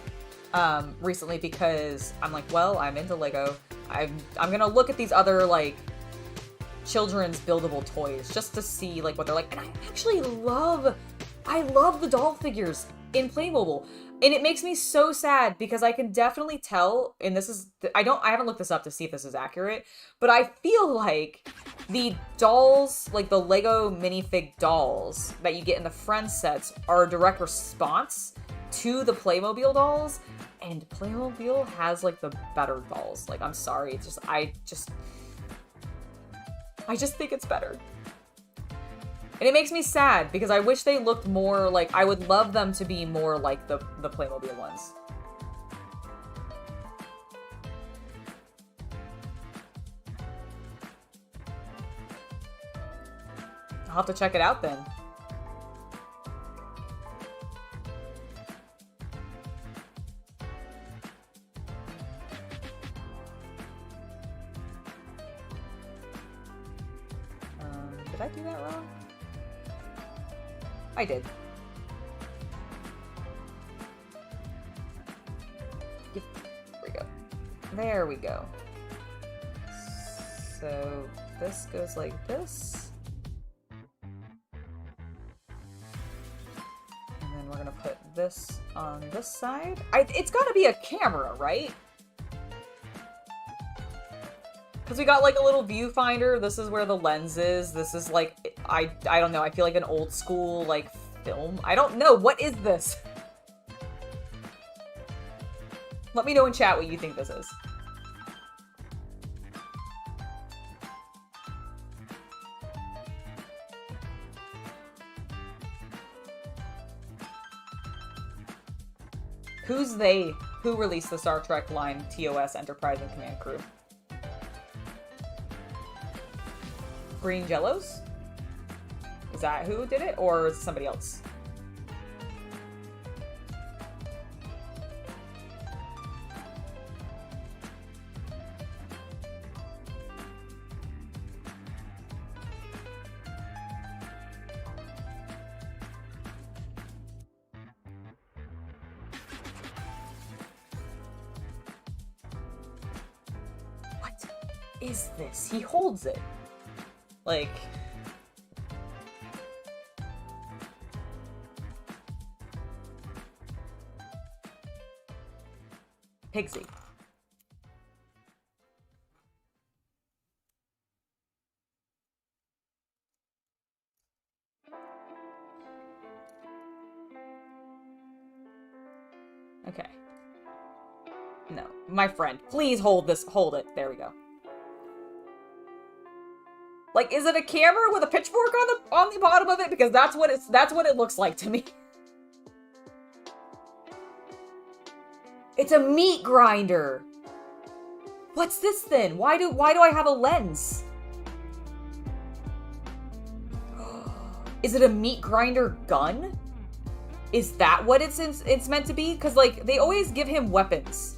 recently because I'm like, well, I'm into Lego. I'm gonna look at these other like children's buildable toys just to see like what they're like. And I actually love the doll figures in Playmobil. And it makes me so sad because I can definitely tell, and this is, I haven't looked this up to see if this is accurate, but I feel like the dolls, like the Lego minifig dolls that you get in the Friends sets are a direct response to the Playmobil dolls, and Playmobil has like the better dolls. Like, I'm sorry, it's just, I just think it's better. And it makes me sad because I wish they looked more like, I would love them to be more like the Playmobil ones. I'll have to check it out then. Did I do that wrong? I did. There we go. There we go. So this goes like this. And then we're gonna put this on this side. It's gotta be a camera, right? Because we got like a little viewfinder. This is where the lens is. This is like, I don't know. I feel like an old school like film? I don't know. What is this? Let me know in chat what you think this is. Who's they? Who released the Star Trek line TOS Enterprise and Command Crew? Green Jellos? Is that who did it, or is it somebody else? What is this? He holds it. Like... Pigsy. Okay. No, my friend, please hold this. Hold it. There we go. Like, is it a camera with a pitchfork on the bottom of it? Because that's what it looks like to me. It's a meat grinder. What's this then? Why do I have a lens? Is it a meat grinder gun? Is that what it's meant to be? Because, like, they always give him weapons.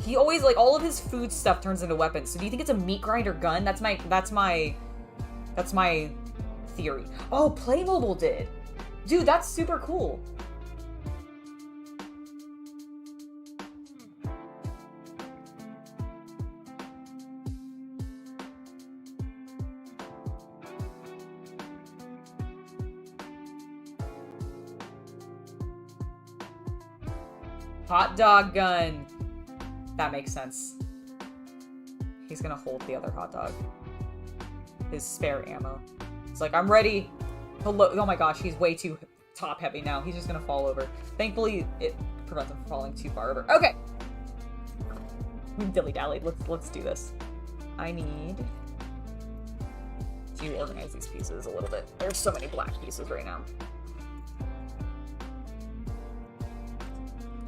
He always, like, all of his food stuff turns into weapons. So do you think it's a meat grinder gun? That's my theory. Oh, Playmobil did. Dude, that's super cool. Hot dog gun. That makes sense. He's gonna hold the other hot dog. His spare ammo. It's like, I'm ready. Oh my gosh, he's way too top heavy now. He's just gonna fall over. Thankfully, it prevents him from falling too far over. Okay. We've dilly-dallied. Let's do this. I need to organize these pieces a little bit. There's so many black pieces right now.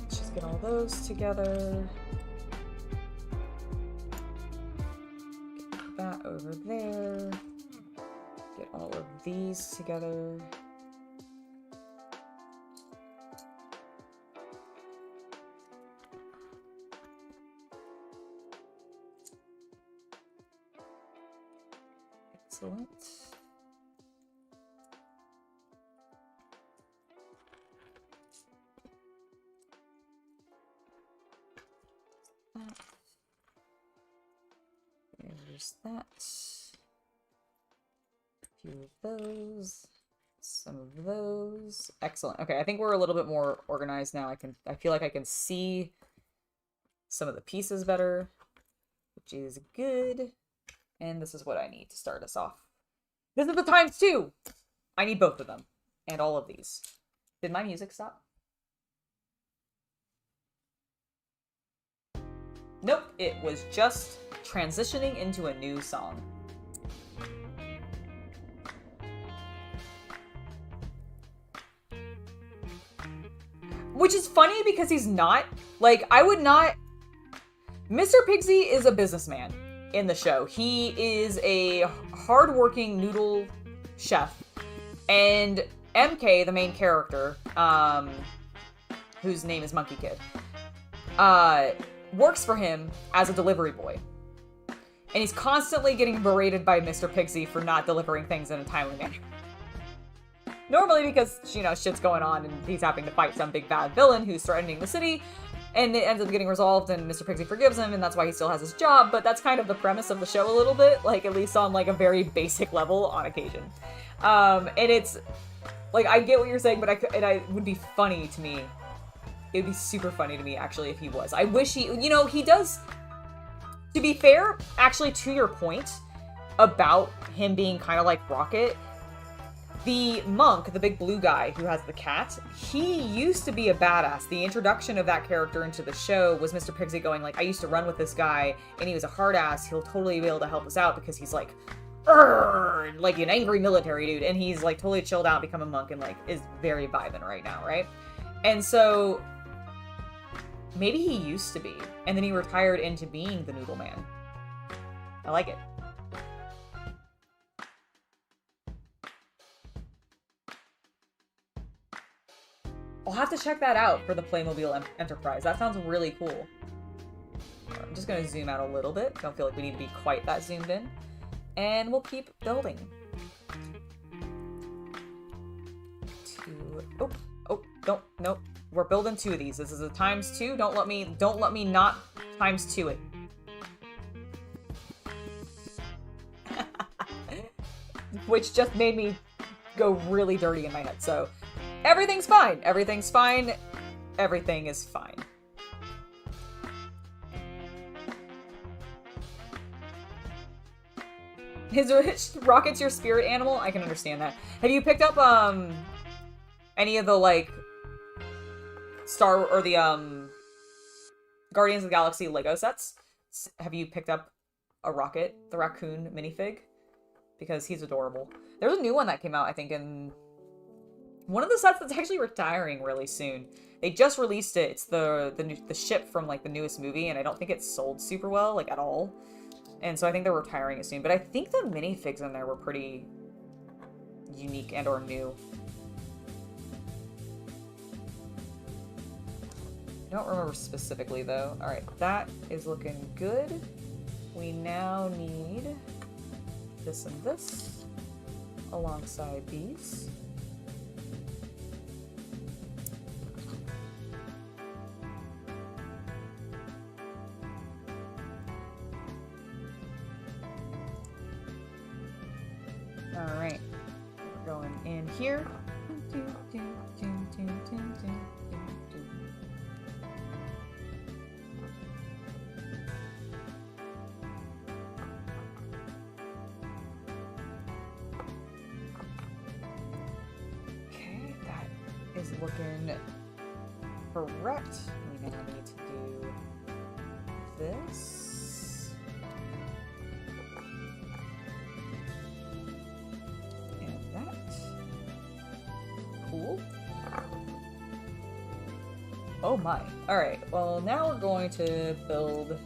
Let's just get all those together. Get that over there. Get all of these together. Excellent. There's that. A few of those. Some of those. Excellent. Okay, I think we're a little bit more organized now. I feel like I can see some of the pieces better, which is good. And this is what I need to start us off. This is the times two! I need both of them. And all of these. Did my music stop? Nope, it was just transitioning into a new song. Which is funny because he's not. Like, I would not... Mr. Pigsy is a businessman in the show. He is a hardworking noodle chef. And MK, the main character, whose name is Monkey Kid, works for him as a delivery boy. And he's constantly getting berated by Mr. Pigsy for not delivering things in a timely manner. Normally because, you know, shit's going on and he's having to fight some big bad villain who's threatening the city. And it ends up getting resolved and Mr. Pigsy forgives him and that's why he still has his job. But that's kind of the premise of the show a little bit. Like, at least on, like, a very basic level on occasion. And it's... Like, I get what you're saying, but it would be funny to me. It would be super funny to me, actually, if he was. I wish he... You know, he does... To be fair, actually, to your point about him being kind of like Rocket, The monk, the big blue guy who has the cat, he used to be a badass. The introduction of that character into the show was Mr. Pigsy going like, I used to run with this guy, and he was a hard ass. He'll totally be able to help us out because he's like, like an angry military dude, and he's like totally chilled out, become a monk, and like is very vibing right now, right? And so maybe he used to be, and then he retired into being the Noodle Man. I like it. I'll have to check that out for the Playmobil Enterprise. That sounds really cool. I'm just going to zoom out a little bit. Don't feel like we need to be quite that zoomed in. And we'll keep building. Nope. We're building 2 of these. This is a ×2. Don't let me not ×2 it. Which just made me go really dirty in my head. So everything's fine. Everything's fine. Everything is fine. His rocket's your spirit animal? I can understand that. Have you picked up, any of the, like, Guardians of the Galaxy Lego sets? Have you picked up a Rocket, the raccoon minifig? Because he's adorable. There's a new one that came out, I think, in one of the sets that's actually retiring really soon. They just released it. It's the ship from, like, the newest movie, and I don't think it's sold super well, like, at all. And so I think they're retiring it soon. But I think the minifigs in there were pretty unique and or new. I don't remember specifically, though. Alright, that is looking good. We now need this and this alongside these. Alright, we're going in here. Okay, that is looking correct. We now need to do this. Cool. Oh my. Alright, well now we're going to build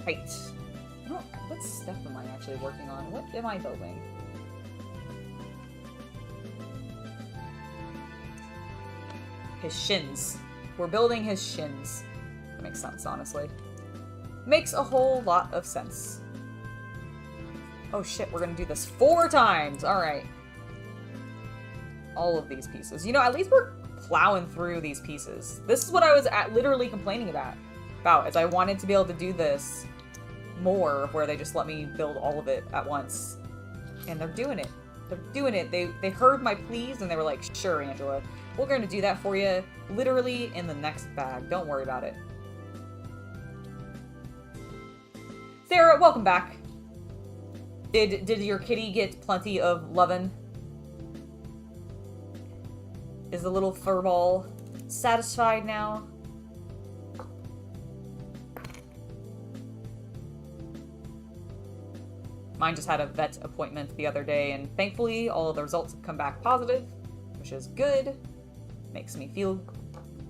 height. What stuff am I actually working on? What am I building? His shins. We're building his shins. That makes sense, honestly. Makes a whole lot of sense. Oh shit, we're gonna do this 4 times! Alright. All of these pieces. You know, at least we're plowing through these pieces. This is what I was literally complaining about, is I wanted to be able to do this more, where they just let me build all of it at once. And they're doing it. They're doing it. They heard my pleas, and they were like, sure, Angela, we're going to do that for you literally in the next bag. Don't worry about it. Sarah, welcome back. Did your kitty get plenty of lovin'? Is the little furball satisfied now? Mine just had a vet appointment the other day, and thankfully all of the results have come back positive, which is good. Makes me feel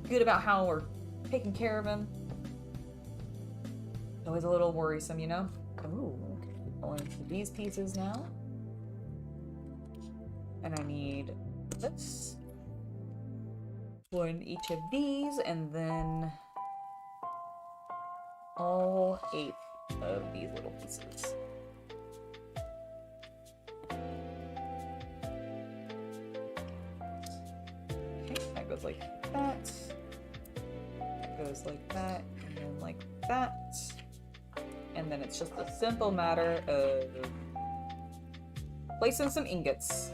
good about how we're taking care of him. Always a little worrisome, you know? Ooh, going to these pieces now. And I need this. Join each of these, and then all 8 of these little pieces. Okay, that goes like that. That goes like that, and then like that. And then it's just a simple matter of placing some ingots.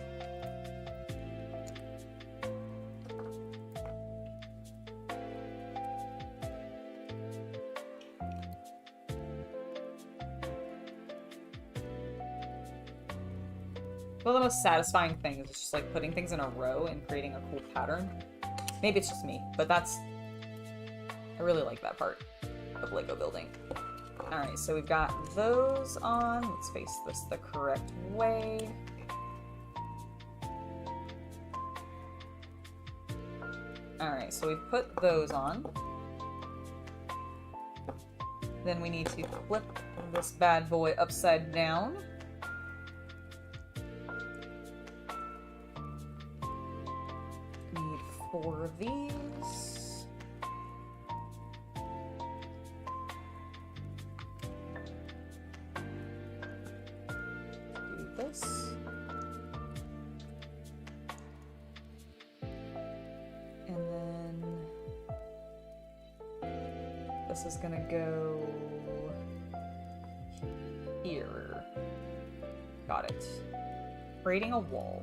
One of the most satisfying things is just like putting things in a row and creating a cool pattern. Maybe it's just me, but I really like that part of Lego building. Alright, so we've got those on. Let's face this the correct way. Alright, so we've put those on. Then we need to flip this bad boy upside down. Need 4 of these. Do this. And then this is gonna go here. Got it. Creating a wall.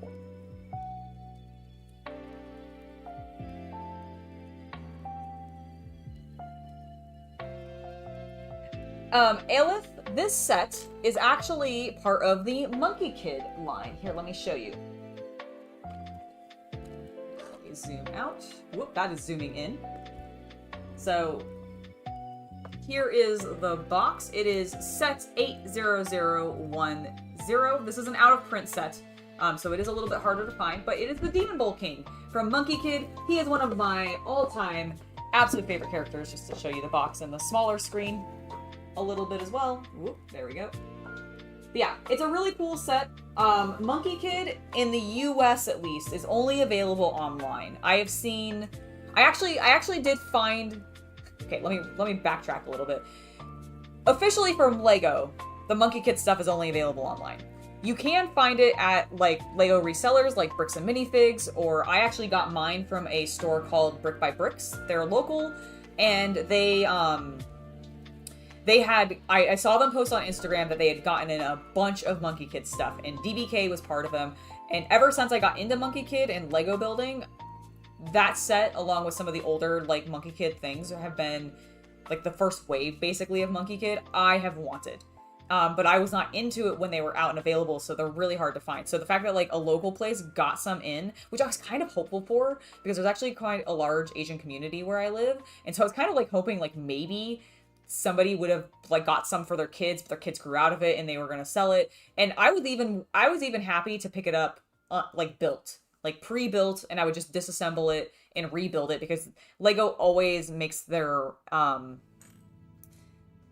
Aelith, this set is actually part of the Monkey Kid line. Here, let me show you. Let me zoom out. Whoop, that is zooming in. So, here is the box. It is set 80010. This is an out-of-print set, so it is a little bit harder to find, but it is the Demon Bowl King from Monkey Kid. He is one of my all-time absolute favorite characters, just to show you the box and the smaller screen a little bit as well. Whoop, there we go. But yeah, it's a really cool set. Monkey Kid, in the US at least, is only available online. I have seen... I actually did find... Okay, let me backtrack a little bit. Officially from Lego, the Monkey Kid stuff is only available online. You can find it at, like, Lego resellers like Bricks and Minifigs, or I actually got mine from a store called Brick by Bricks. They're local, and they had, I saw them post on Instagram that they had gotten in a bunch of Monkey Kid stuff, and DBK was part of them. And ever since I got into Monkey Kid and Lego building, that set, along with some of the older, like, Monkey Kid things, have been, like, the first wave, basically, of Monkey Kid I have wanted. But I was not into it when they were out and available, so they're really hard to find. So the fact that, like, a local place got some in, which I was kind of hopeful for, because there's actually quite a large Asian community where I live, and so I was kind of, like, hoping, like, maybe somebody would have, like, got some for their kids, but their kids grew out of it, and they were going to sell it. And I was even happy to pick it up, like, built. Like, pre-built, and I would just disassemble it and rebuild it, because Lego always makes their,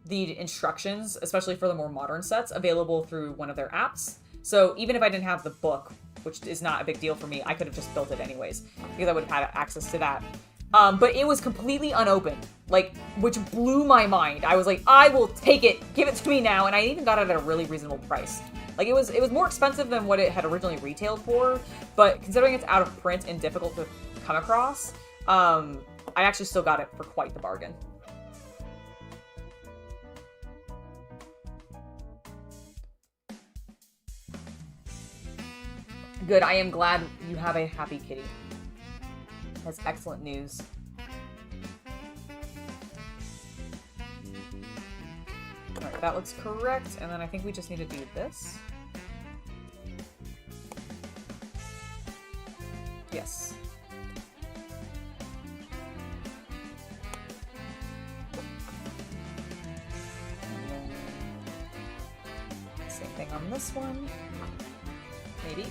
the instructions, especially for the more modern sets, available through one of their apps. So even if I didn't have the book, which is not a big deal for me, I could have just built it anyways, because I would have had access to that. But it was completely unopened, like, which blew my mind. I was like, I will take it, give it to me now, and I even got it at a really reasonable price. Like, it was more expensive than what it had originally retailed for, but considering it's out of print and difficult to come across, I actually still got it for quite the bargain. Good, I am glad you have a happy kitty. That's excellent news. Alright, that looks correct, and then I think we just need to do this. Yes. And then same thing on this one. Maybe.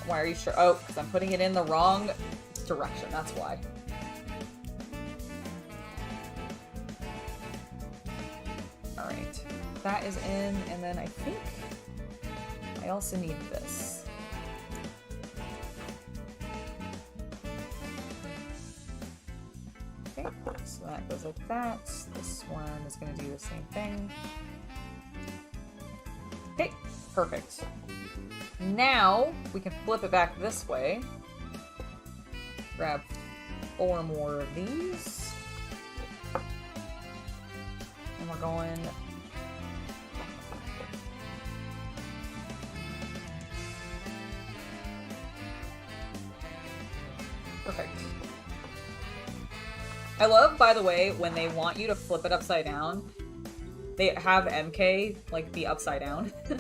Why are you sure? Oh, because I'm putting it in the wrong direction, that's why. Alright, that is in, and then I think I also need this. Okay, so that goes like that. This one is going to do the same thing. Okay, perfect. Now, we can flip it back this way. Grab 4 more of these. And we're going... Perfect. I love, by the way, when they want you to flip it upside down, they have MK, like, be upside down. To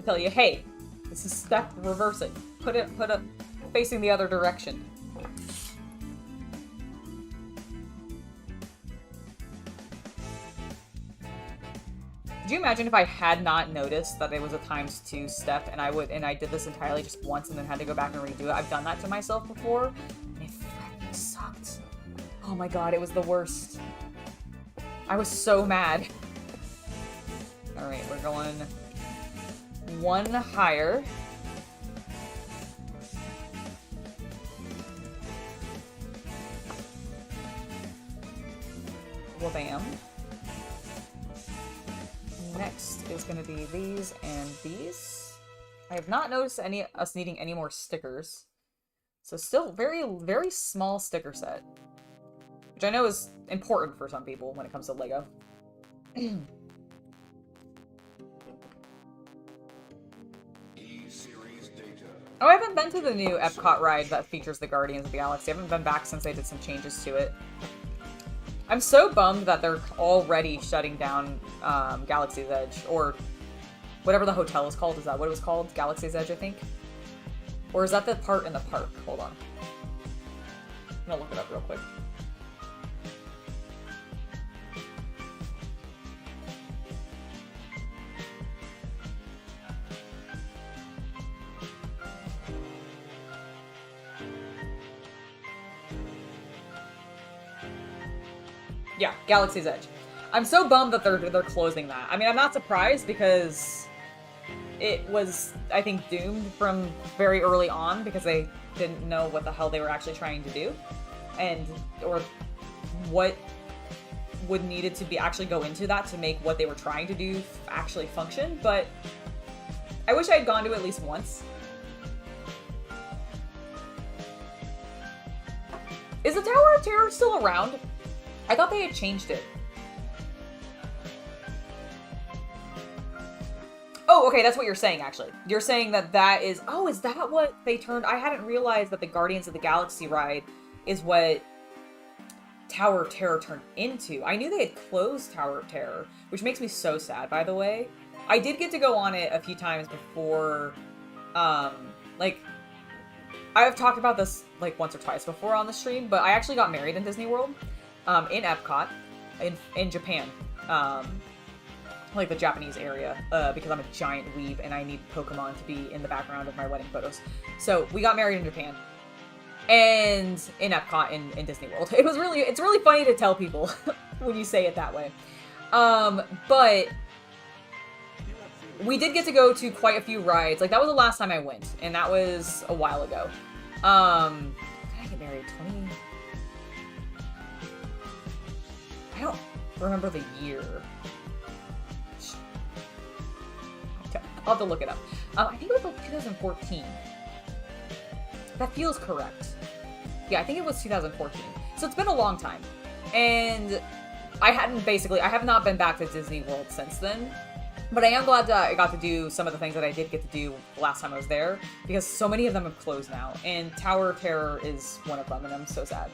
tell you, hey, This is step, reverse it. Put it facing the other direction. Could you imagine if I had not noticed that it was a ×2 step and I did this entirely just once and then had to go back and redo it? I've done that to myself before, and it fucking sucked. Oh my god, it was the worst. I was so mad. Alright, we're going one higher. Wha-bam. Next is going to be these and these. I have not noticed us needing any more stickers. So still very, very small sticker set. Which I know is important for some people when it comes to Lego. Oh, I haven't been to the new Epcot ride that features the Guardians of the Galaxy. I haven't been back since they did some changes to it. I'm so bummed that they're already shutting down Galaxy's Edge, or whatever the hotel is called. Is that what it was called? Galaxy's Edge, I think? Or is that the part in the park? Hold on. I'm gonna look it up real quick. Yeah, Galaxy's Edge. I'm so bummed that they're closing that. I mean, I'm not surprised because it was, I think, doomed from very early on because they didn't know what the hell they were actually trying to do, or what would needed to be actually go into that to make what they were trying to do actually function. But I wish I had gone to it at least once. Is the Tower of Terror still around? I thought they had changed it. Oh, okay, that's what you're saying, actually. You're saying that is... Oh, is that what they turned... I hadn't realized that the Guardians of the Galaxy ride is what Tower of Terror turned into. I knew they had closed Tower of Terror, which makes me so sad, by the way. I did get to go on it a few times before, like... I've talked about this, like, once or twice before on the stream, but I actually got married in Disney World. In Epcot, in Japan, like the Japanese area, because I'm a giant weeb and I need Pokemon to be in the background of my wedding photos. So we got married in Japan, and in Epcot in Disney World. It's really funny to tell people when you say it that way. But we did get to go to quite a few rides. Like, that was the last time I went, and that was a while ago. Did I get married 20? I don't remember the year. I'll have to look it up. I think it was like 2014. That feels correct. Yeah, I think it was 2014. So it's been a long time. And I have not been back to Disney World since then. But I am glad that I got to do some of the things that I did get to do the last time I was there, because so many of them have closed now. And Tower of Terror is one of them, and I'm so sad.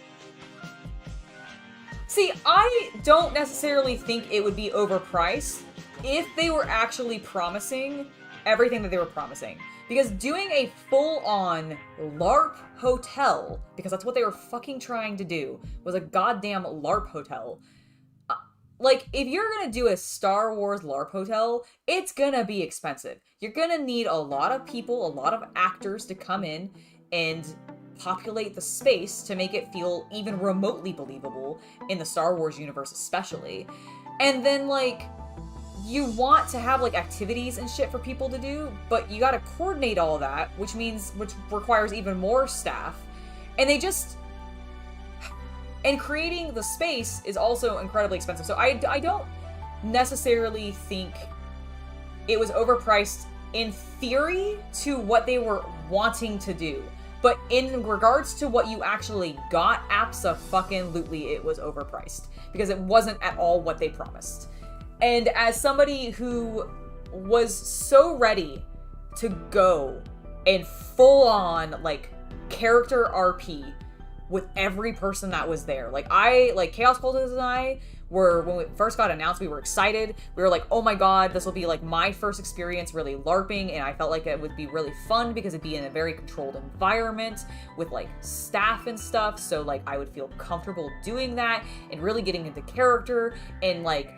See, I don't necessarily think it would be overpriced if they were actually promising everything that they were promising. Because doing a full-on LARP hotel, because that's what they were fucking trying to do, was a goddamn LARP hotel. Like, if you're gonna do a Star Wars LARP hotel, it's gonna be expensive. You're gonna need a lot of people, a lot of actors to come in and populate the space to make it feel even remotely believable in the Star Wars universe especially. And then, like, you want to have, like, activities and shit for people to do, but you gotta coordinate all that, which requires even more staff. And and creating the space is also incredibly expensive. So I don't necessarily think it was overpriced in theory to what they were wanting to do. But in regards to what you actually got, abso-fucking-lutely it was overpriced. Because it wasn't at all what they promised. And as somebody who was so ready to go and full-on, like, character RP with every person that was there. Like, Chaos Cultist and I when it first got announced, we were excited. We were like, oh my god, this will be like my first experience really LARPing, and I felt like it would be really fun because it'd be in a very controlled environment with like staff and stuff, so like I would feel comfortable doing that and really getting into character. And like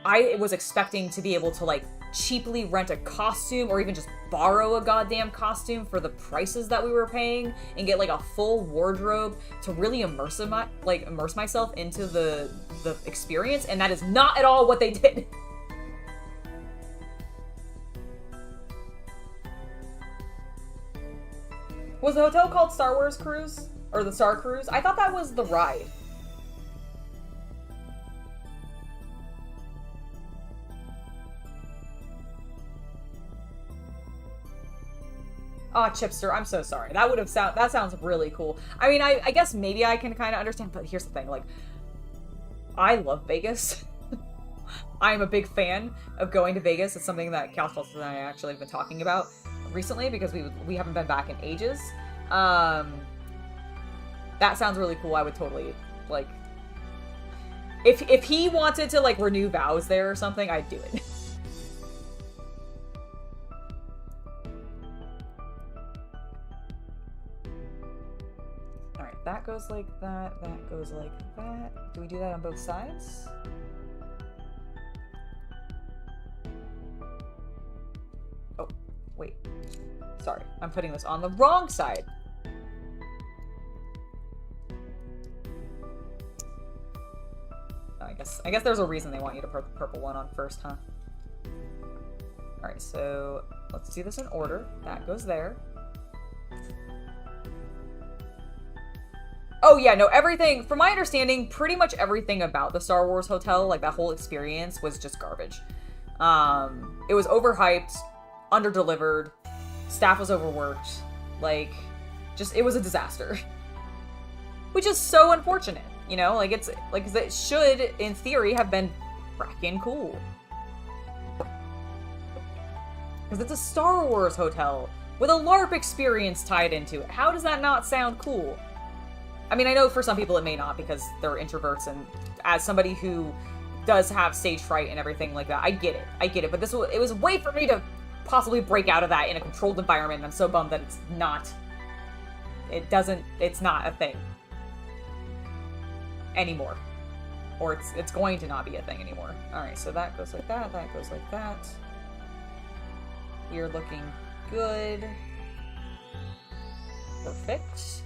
I was expecting to be able to like cheaply rent a costume or even just borrow a goddamn costume for the prices that we were paying and get like a full wardrobe to really immerse myself into the experience, and that is not at all what they did. Was the hotel called Star Wars Cruise? Or the Star Cruise? I thought that was the ride. Oh, Chipster, I'm so sorry. That sounds really cool. I mean, I guess maybe I can kind of understand, but here's the thing, like, I love Vegas. I'm a big fan of going to Vegas. It's something that Chaos Cultist and I actually have been talking about recently because we haven't been back in ages. That sounds really cool. I would totally, like, if he wanted to, like, renew vows there or something, I'd do it. That goes like that, that goes like that. Do we do that on both sides? Oh, wait. Sorry, I'm putting this on the wrong side. Oh, I guess there's a reason they want you to put the purple one on first, huh? Alright, so let's do this in order. That goes there. Oh yeah, no, everything, from my understanding, pretty much everything about the Star Wars hotel, like that whole experience, was just garbage. It was overhyped, underdelivered, staff was overworked, like, just, it was a disaster. Which is so unfortunate, you know? Like, it's, like, it should, in theory, have been frackin' cool. Because it's a Star Wars hotel with a LARP experience tied into it. How does that not sound cool? I mean, I know for some people it may not because they're introverts, and as somebody who does have stage fright and everything like that, I get it. But it was a way for me to possibly break out of that in a controlled environment, and I'm so bummed that it's not a thing anymore. Or it's going to not be a thing anymore. Alright, so that goes like that goes like that. We are looking good. Perfect.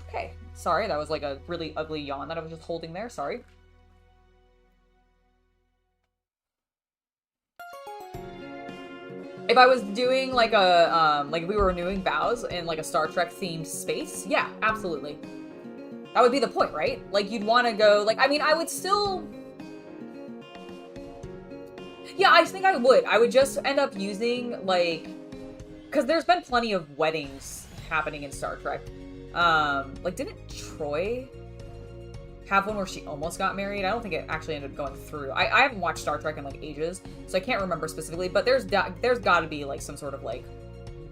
Okay, sorry, that was like a really ugly yawn that I was just holding there, sorry. If I was doing like a, like if we were renewing vows in like a Star Trek themed space, yeah, absolutely. That would be the point, right? Like you'd want to go, like, I mean, I would still... Yeah, I think I would. I would just end up using like, because there's been plenty of weddings happening in Star Trek. Like, didn't Troy have one where she almost got married? I don't think it actually ended up going through. I haven't watched Star Trek in, like, ages, so I can't remember specifically, but there's gotta be, like, some sort of, like,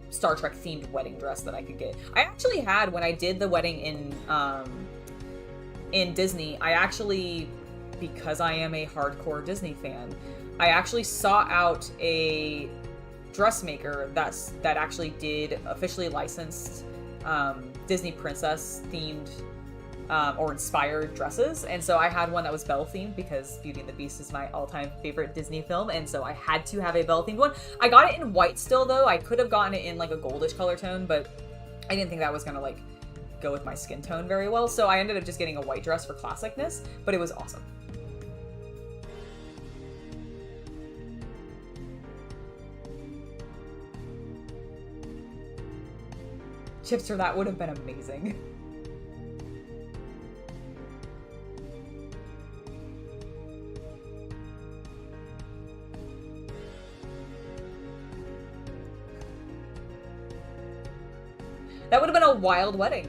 Star Trek-themed wedding dress that I could get. I actually had, when I did the wedding in Disney, I actually, because I am a hardcore Disney fan, I actually sought out a dressmaker that actually did officially licensed Disney princess themed or inspired dresses, and so I had one that was Belle themed because Beauty and the Beast is my all-time favorite Disney film, and so I had to have a Belle themed one. I got it in white still though. I could have gotten it in like a goldish color tone, but I didn't think that was gonna like go with my skin tone very well, so I ended up just getting a white dress for classicness, but it was awesome. Chipster, that would have been amazing. That would have been a wild wedding.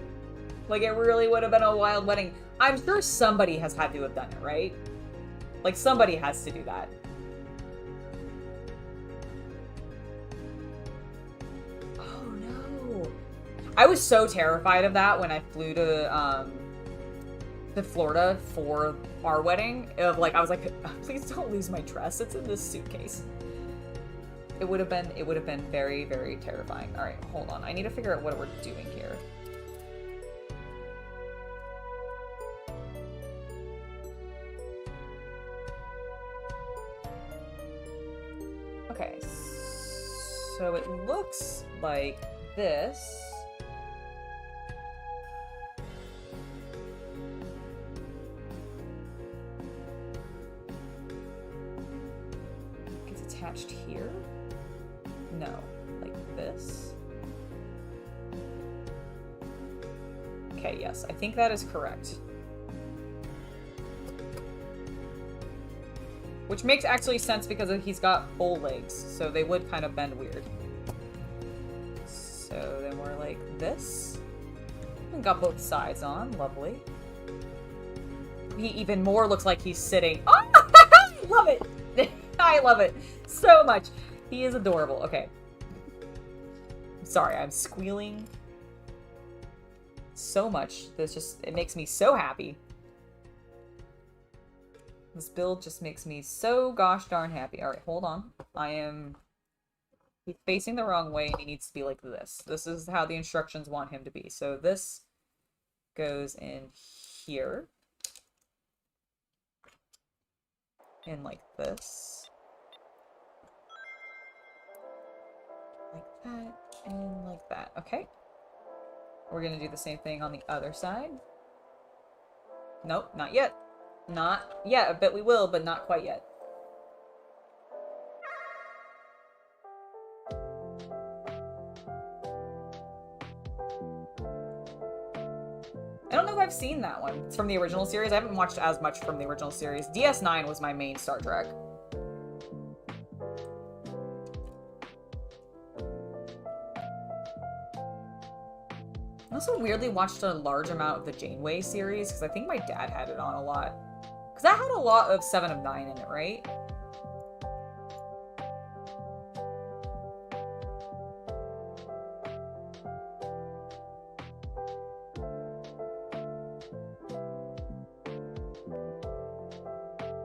Like, it really would have been a wild wedding. I'm sure somebody has had to have done it, right? Like, somebody has to do that. I was so terrified of that when I flew to to Florida for our wedding, of like, I was like, please don't lose my dress. It's in this suitcase. It would have been very, very terrifying. All right, hold on. I need to figure out what we're doing here. Okay, so it looks like this. Gets attached here? No, like this. Okay, yes, I think that is correct. Which makes actually sense because he's got bull legs, so they would kind of bend weird. So then we're like this. And got both sides on, lovely. He even more looks like he's sitting. Oh, I love it! I love it so much. He is adorable. Okay. Sorry, I'm squealing so much. It makes me so happy. This build just makes me so gosh darn happy. Alright, hold on. He's facing the wrong way and he needs to be like this. This is how the instructions want him to be. So this goes in here. And like this. Like that and like that. Okay. We're gonna do the same thing on the other side. Nope, not yet. Not yet. I bet we will, but not quite yet. I don't know if I've seen that one. It's from the original series. I haven't watched as much from the original series. DS9 was my main Star Trek. I also weirdly watched a large amount of the Janeway series, because I think my dad had it on a lot. Because that had a lot of 7 of 9 in it, right?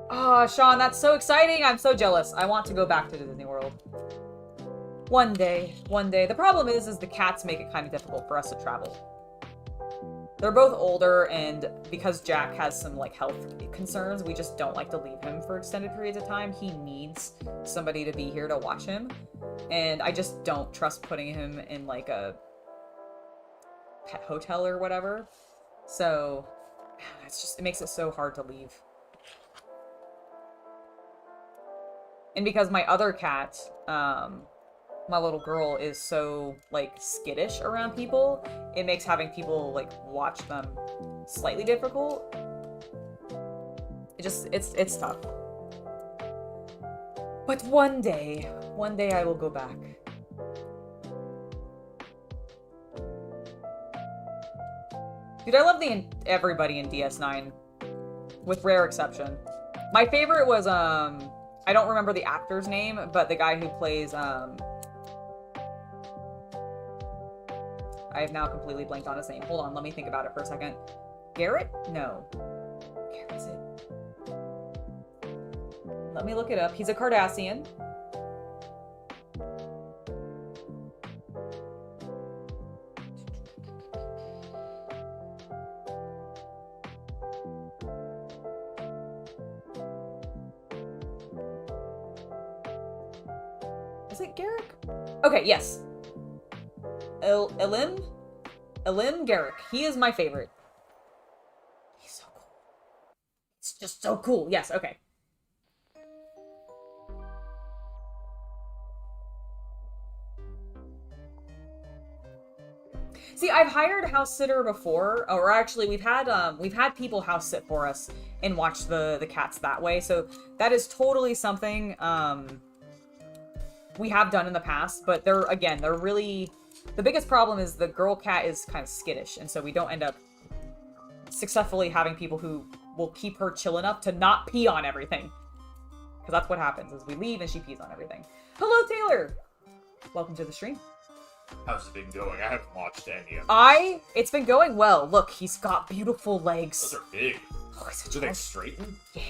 Oh, Sean, that's so exciting! I'm so jealous. I want to go back to Disney World. One day. One day. The problem is the cats make it kind of difficult for us to travel. They're both older, and because Jack has some, like, health concerns, we just don't like to leave him for extended periods of time. He needs somebody to be here to watch him, and I just don't trust putting him in, like, a pet hotel or whatever. So, it makes it so hard to leave. And because my other cat, my little girl is so, like, skittish around people, it makes having people, like, watch them slightly difficult. It's tough. But one day I will go back. Dude, I love everybody in DS9, with rare exception. My favorite was, I don't remember the actor's name, but the guy who plays, I have now completely blanked on his name. Hold on, let me think about it for a second. Garrett? No. Where is it? Let me look it up. He's a Cardassian. Is it Garrick? Okay, yes. Elim Garrick. He is my favorite. He's so cool. It's just so cool. Yes, okay. See, I've hired house sitter before, or actually we've had people house sit for us and watch the cats that way. So that is totally something we have done in the past, but they're really, the biggest problem is the girl cat is kind of skittish, and so we don't end up successfully having people who will keep her chill enough to not pee on everything. Because that's what happens, is we leave and she pees on everything. Hello, Taylor! Welcome to the stream. How's it been going? I haven't watched any of it. It's been going well. Look, he's got beautiful legs. Those are big. Oh, he's a Do they giant- straighten? Yeah.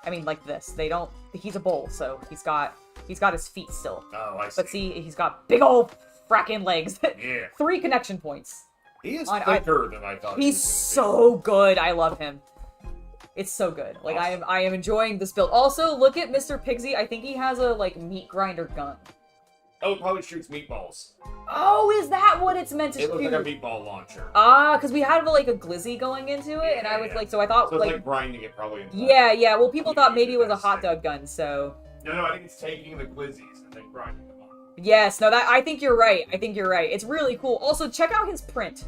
I mean, like this. They don't. He's a bull, so he's got his feet still. Oh, I see. But see, he's got big old fracking legs. Yeah. 3 connection points. He is On- quicker than I thought. He's so good. I love him. It's so good. Like Awesome. I am enjoying this build. Also, look at Mr. Pigsy. I think he has a like meat grinder gun. Oh, it probably shoots meatballs. Oh, is that what it's meant to It shoot? looks like a meatball launcher. Because we had like a glizzy going into it, and I was Yeah. like, so I thought So it's like, like grinding it probably into yeah. Well, people thought maybe it was a That's hot it. dog gun. So No, I think it's taking the glizzies and then grinding them up. yes, no, that I think you're right. It's really cool. Also, check out his print.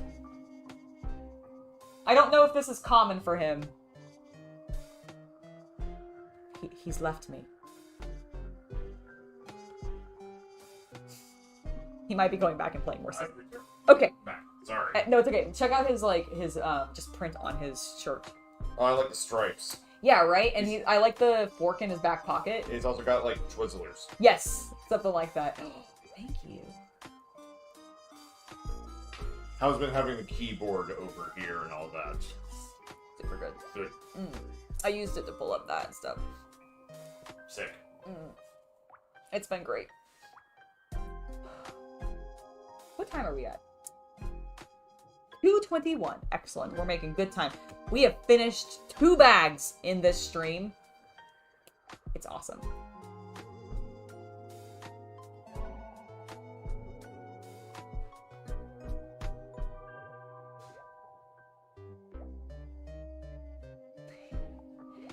I don't know if this is common for him. He's left me. He might be going back and playing more stuff. Okay. Back. Sorry. No, it's okay. Check out his just print on his shirt. Oh, I like the stripes. Yeah, right? And I like the fork in his back pocket. It's also got like Twizzlers. Yes, something like that. Thank you. How's been having the keyboard over here and all that? Super good. Good. I used it to pull up that and stuff. Sick. It's been great. What time are we at? 2:21. Excellent. We're making good time. We have finished 2 bags in this stream. It's awesome.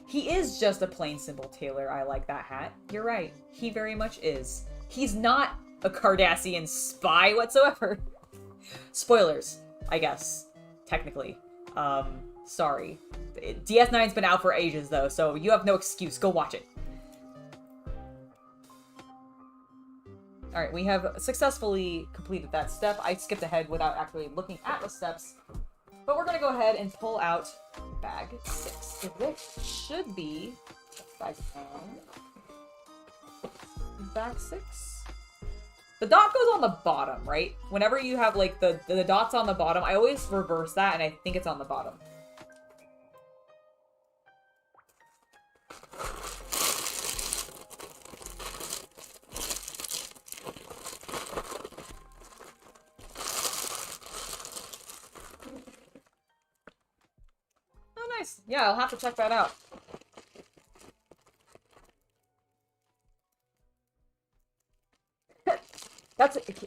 He is just a plain simple tailor. I like that hat. You're right. He very much is. He's not a Cardassian spy whatsoever. Spoilers, I guess. Technically. Sorry. DS9's been out for ages though, so you have no excuse. Go watch it. Alright, we have successfully completed that step. I skipped ahead without actually looking at the steps. But we're gonna go ahead and pull out bag 6. This should be bag 6. The dot goes on the bottom, right? Whenever you have like the dots on the bottom, I always reverse that and I think it's on the bottom. Oh, nice. Yeah, I'll have to check that out.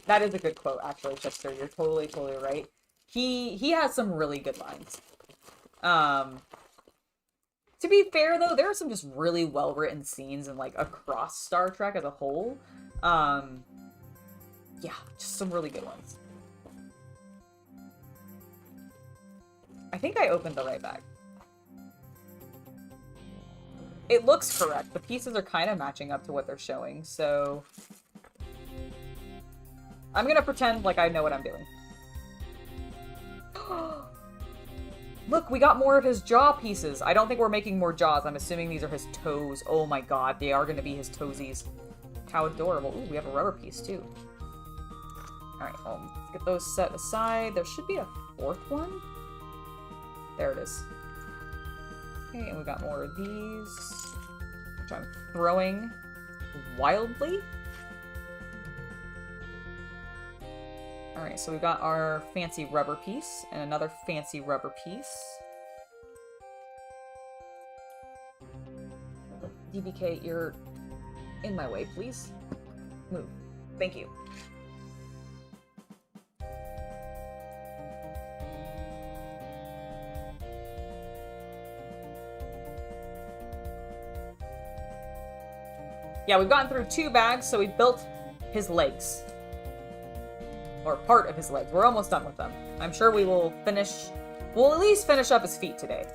That is a good quote, actually, Chester. You're totally right. He has some really good lines. To be fair, though, there are some just really well-written scenes and like across Star Trek as a whole. Yeah, just some really good ones. I think I opened the right bag. It looks correct. The pieces are kind of matching up to what they're showing, so I'm gonna pretend like I know what I'm doing. Look, we got more of his jaw pieces. I don't think we're making more jaws. I'm assuming these are his toes. Oh my god, they are gonna be his toesies. How adorable. Ooh, we have a rubber piece too. Alright, let's get those set aside. There should be a 4th one. There it is. Okay, and we got more of these, which I'm throwing wildly. Alright, so we've got our fancy rubber piece, and another fancy rubber piece. DBK, you're in my way, please. Move. Thank you. Yeah, we've gotten through 2 bags, so we built his legs. Or part of his legs. We're almost done with them. I'm sure we will finish... We'll at least finish up his feet today.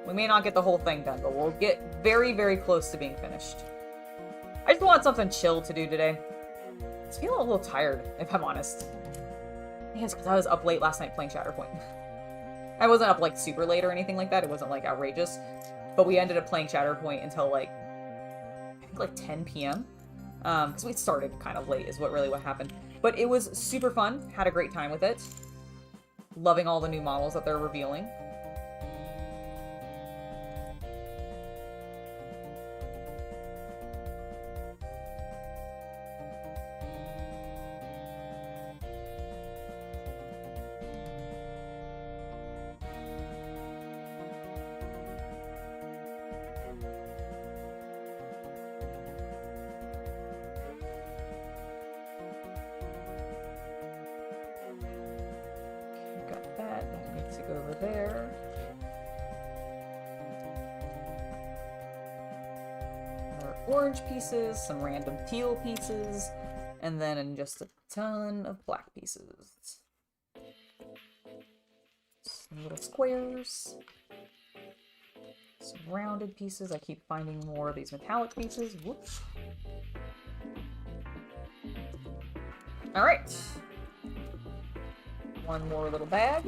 We may not get the whole thing done, but we'll get very, very close to being finished. I just want something chill to do today. I'm feeling a little tired, if I'm honest. I think it's because I was up late last night playing Shatterpoint. I wasn't up, like, super late or anything like that. It wasn't, like, outrageous. But we ended up playing Shatterpoint until, like, I think, like, 10 p.m. Because we started kind of late is what happened. But it was super fun. Had a great time with it. Loving all the new models that they're revealing. Over there. More orange pieces, some random teal pieces, and then just a ton of black pieces. Some little squares. Some rounded pieces. I keep finding more of these metallic pieces. Whoops. Alright. One more little bag.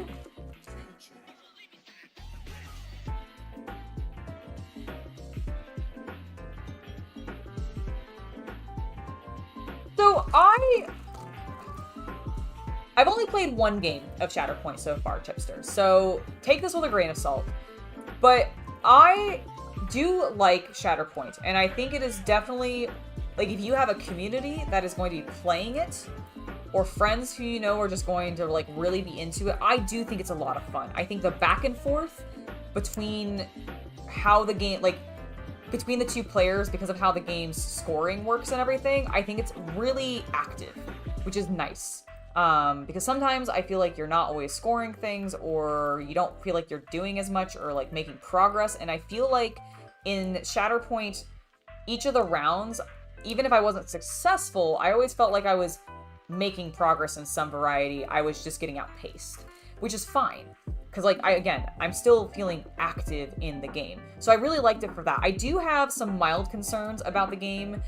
So I've only played one game of Shatterpoint so far, Chipster, so take this with a grain of salt. But I do like Shatterpoint, and I think it is definitely, like, if you have a community that is going to be playing it, or friends who you know are just going to, like, really be into it, I do think it's a lot of fun. I think the back and forth between how the game, like, between the two players, because of how the game's scoring works and everything, I think it's really active, which is nice. Because sometimes I feel like you're not always scoring things, or you don't feel like you're doing as much or like making progress. And I feel like in Shatterpoint, each of the rounds, even if I wasn't successful, I always felt like I was making progress in some variety. I was just getting outpaced, which is fine. Because, like, I'm still feeling active in the game. So I really liked it for that. I do have some mild concerns about the game.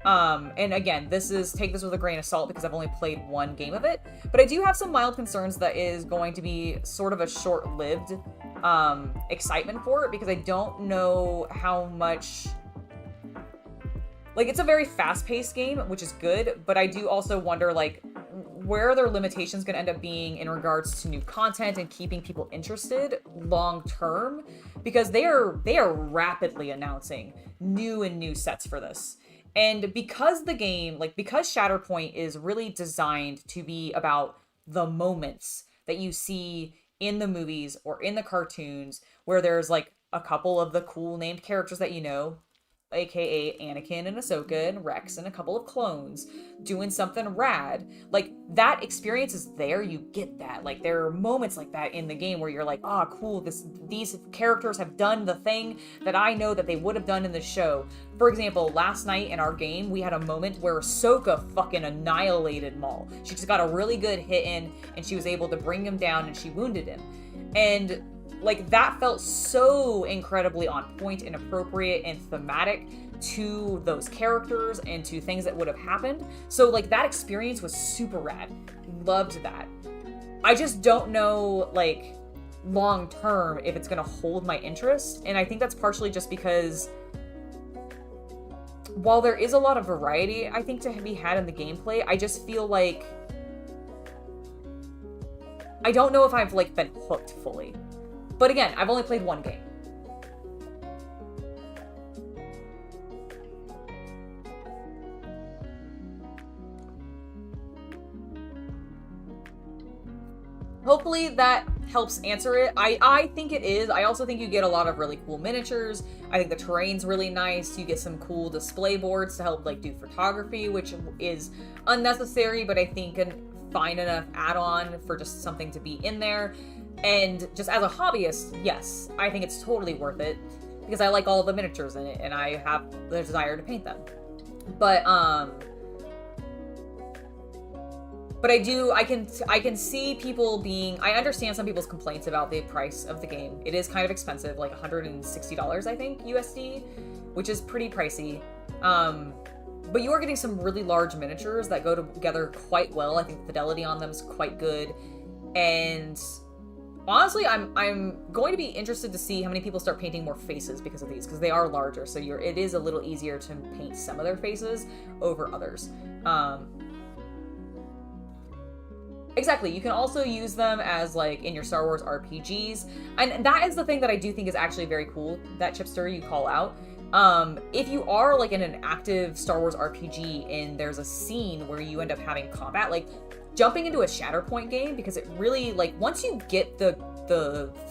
And again, take this with a grain of salt because I've only played one game of it. But I do have some mild concerns that is going to be sort of a short-lived excitement for it, because I don't know how much... Like, it's a very fast-paced game, which is good, but I do also wonder, like, where are their limitations going to end up being in regards to new content and keeping people interested long-term? Because they are rapidly announcing new sets for this. And because the game, like, because Shatterpoint is really designed to be about the moments that you see in the movies or in the cartoons, where there's, like, a couple of the cool named characters that you know, aka Anakin and Ahsoka and Rex and a couple of clones doing something rad. Like, that experience is there. You get that. Like, there are moments like that in the game where you're like, oh, cool, these characters have done the thing that I know that they would have done in the show. For example, last night in our game, we had a moment where Ahsoka fucking annihilated Maul. She just got a really good hit in, and she was able to bring him down, and she wounded him. And like, that felt so incredibly on point and appropriate and thematic to those characters and to things that would have happened. So, like, that experience was super rad. Loved that. I just don't know, like, long term if it's gonna hold my interest. And I think that's partially just because while there is a lot of variety, I think, to be had in the gameplay, I just feel like I don't know if I've, like, been hooked fully. But again, I've only played one game. Hopefully that helps answer it. I think it is. I also think you get a lot of really cool miniatures. I think the terrain's really nice. You get some cool display boards to help, like, do photography, which is unnecessary, but I think a fine enough add-on for just something to be in there. And just as a hobbyist, yes, I think it's totally worth it because I like all of the miniatures in it and I have the desire to paint them. But I can see people being, I understand some people's complaints about the price of the game. It is kind of expensive, like $160, I think, USD, which is pretty pricey. But you are getting some really large miniatures that go together quite well. I think the fidelity on them is quite good. And honestly, I'm going to be interested to see how many people start painting more faces because of these, because they are larger, so it is a little easier to paint some of their faces over others. Exactly. You can also use them as like in your Star Wars RPGs. And that is the thing that I do think is actually very cool, that Chipster you call out. If you are like in an active Star Wars RPG and there's a scene where you end up having combat, like jumping into a Shatterpoint game, because it really, like, once you get the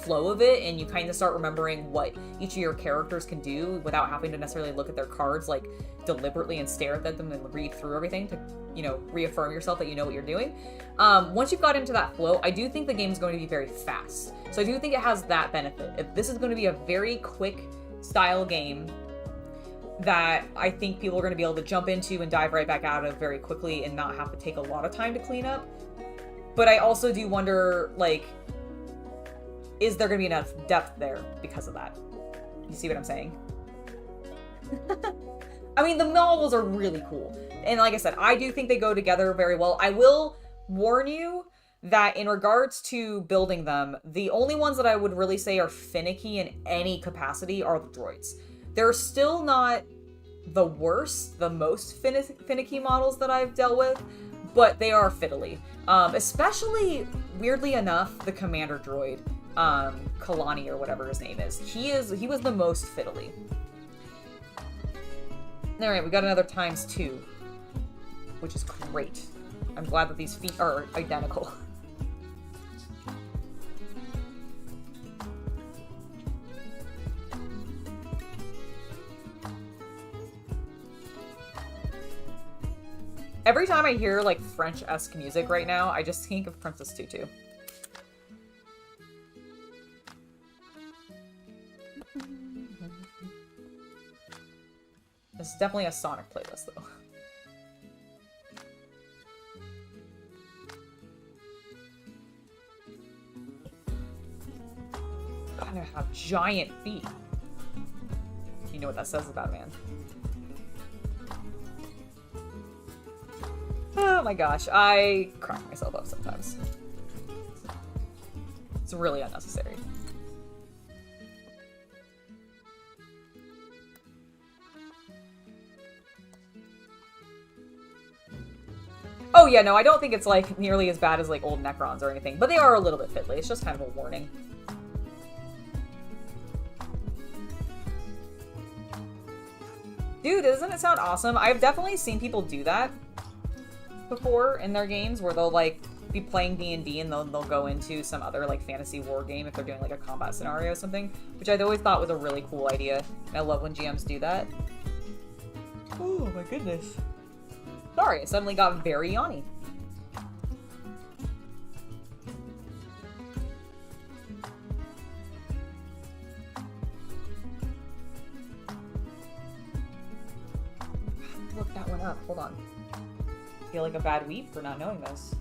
flow of it and you kind of start remembering what each of your characters can do without having to necessarily look at their cards like deliberately and stare at them and read through everything to, you know, reaffirm yourself that you know what you're doing. Once you've got into that flow, I do think the game is going to be very fast. So I do think it has that benefit. If this is going to be a very quick style game that I think people are going to be able to jump into and dive right back out of very quickly and not have to take a lot of time to clean up. But I also do wonder, like, is there going to be enough depth there because of that? You see what I'm saying? I mean, the novels are really cool. And like I said, I do think they go together very well. I will warn you that in regards to building them, the only ones that I would really say are finicky in any capacity are the droids. They're still not the worst, the most finicky models that I've dealt with, but they are fiddly. Especially, weirdly enough, the commander droid. Kalani or whatever his name is. He was the most fiddly. Alright, we got another ×2, which is great. I'm glad that these feet are identical. Every time I hear like French-esque music right now, I just think of Princess Tutu. This is definitely a Sonic playlist, though. Gotta have giant feet. You know what that says about man. Oh my gosh, I crack myself up sometimes. It's really unnecessary. Oh yeah, no, I don't think it's like nearly as bad as like old Necrons or anything, but they are a little bit fiddly. It's just kind of a warning. Dude, doesn't it sound awesome? I've definitely seen people do that before in their games where they'll like be playing D&D and they'll go into some other like fantasy war game if they're doing like a combat scenario or something, which I've always thought was a really cool idea. And I love when GMs do that. Oh my goodness. Sorry, I suddenly got very yawny. Look that one up. Hold on. I feel like a bad weep for not knowing this.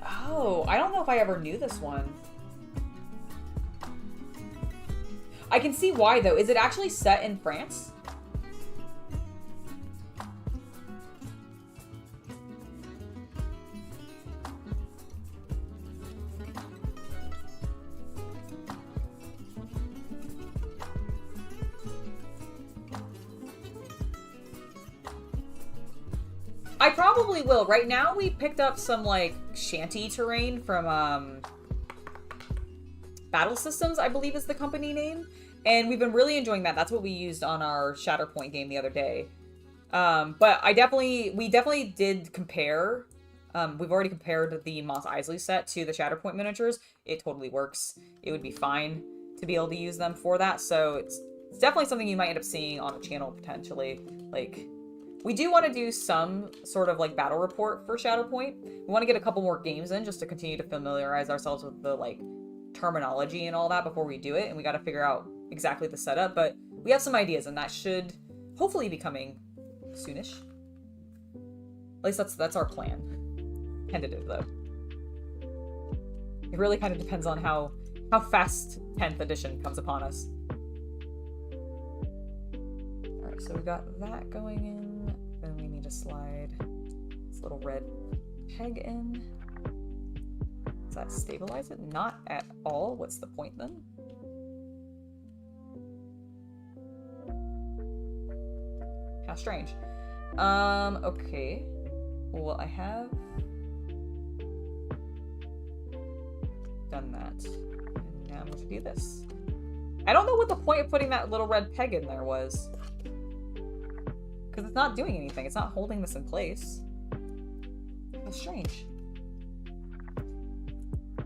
Oh, I don't know if I ever knew this one. I can see why, though. Is it actually set in France? I probably will. Right now, we picked up some, like, shanty terrain from, Battle Systems, I believe is the company name. And we've been really enjoying that. That's what we used on our Shatterpoint game the other day. But we definitely did compare. We've already compared the Mos Eisley set to the Shatterpoint miniatures. It totally works. It would be fine to be able to use them for that. So it's definitely something you might end up seeing on the channel potentially. Like, we do want to do some sort of like battle report for Shatterpoint. We want to get a couple more games in just to continue to familiarize ourselves with the like terminology and all that before we do it, and we got to figure out exactly the setup, but we have some ideas and that should hopefully be coming soonish. At least that's our plan. Tentative though. It really kind of depends on how fast 10th edition comes upon us. Alright, so we got that going in, then we need to slide this little red peg in. Does that stabilize it? Not at all. What's the point then? How strange. Okay. Well, I have done that. And now I'm going to do this. I don't know what the point of putting that little red peg in there was. Because it's not doing anything. It's not holding this in place. That's strange.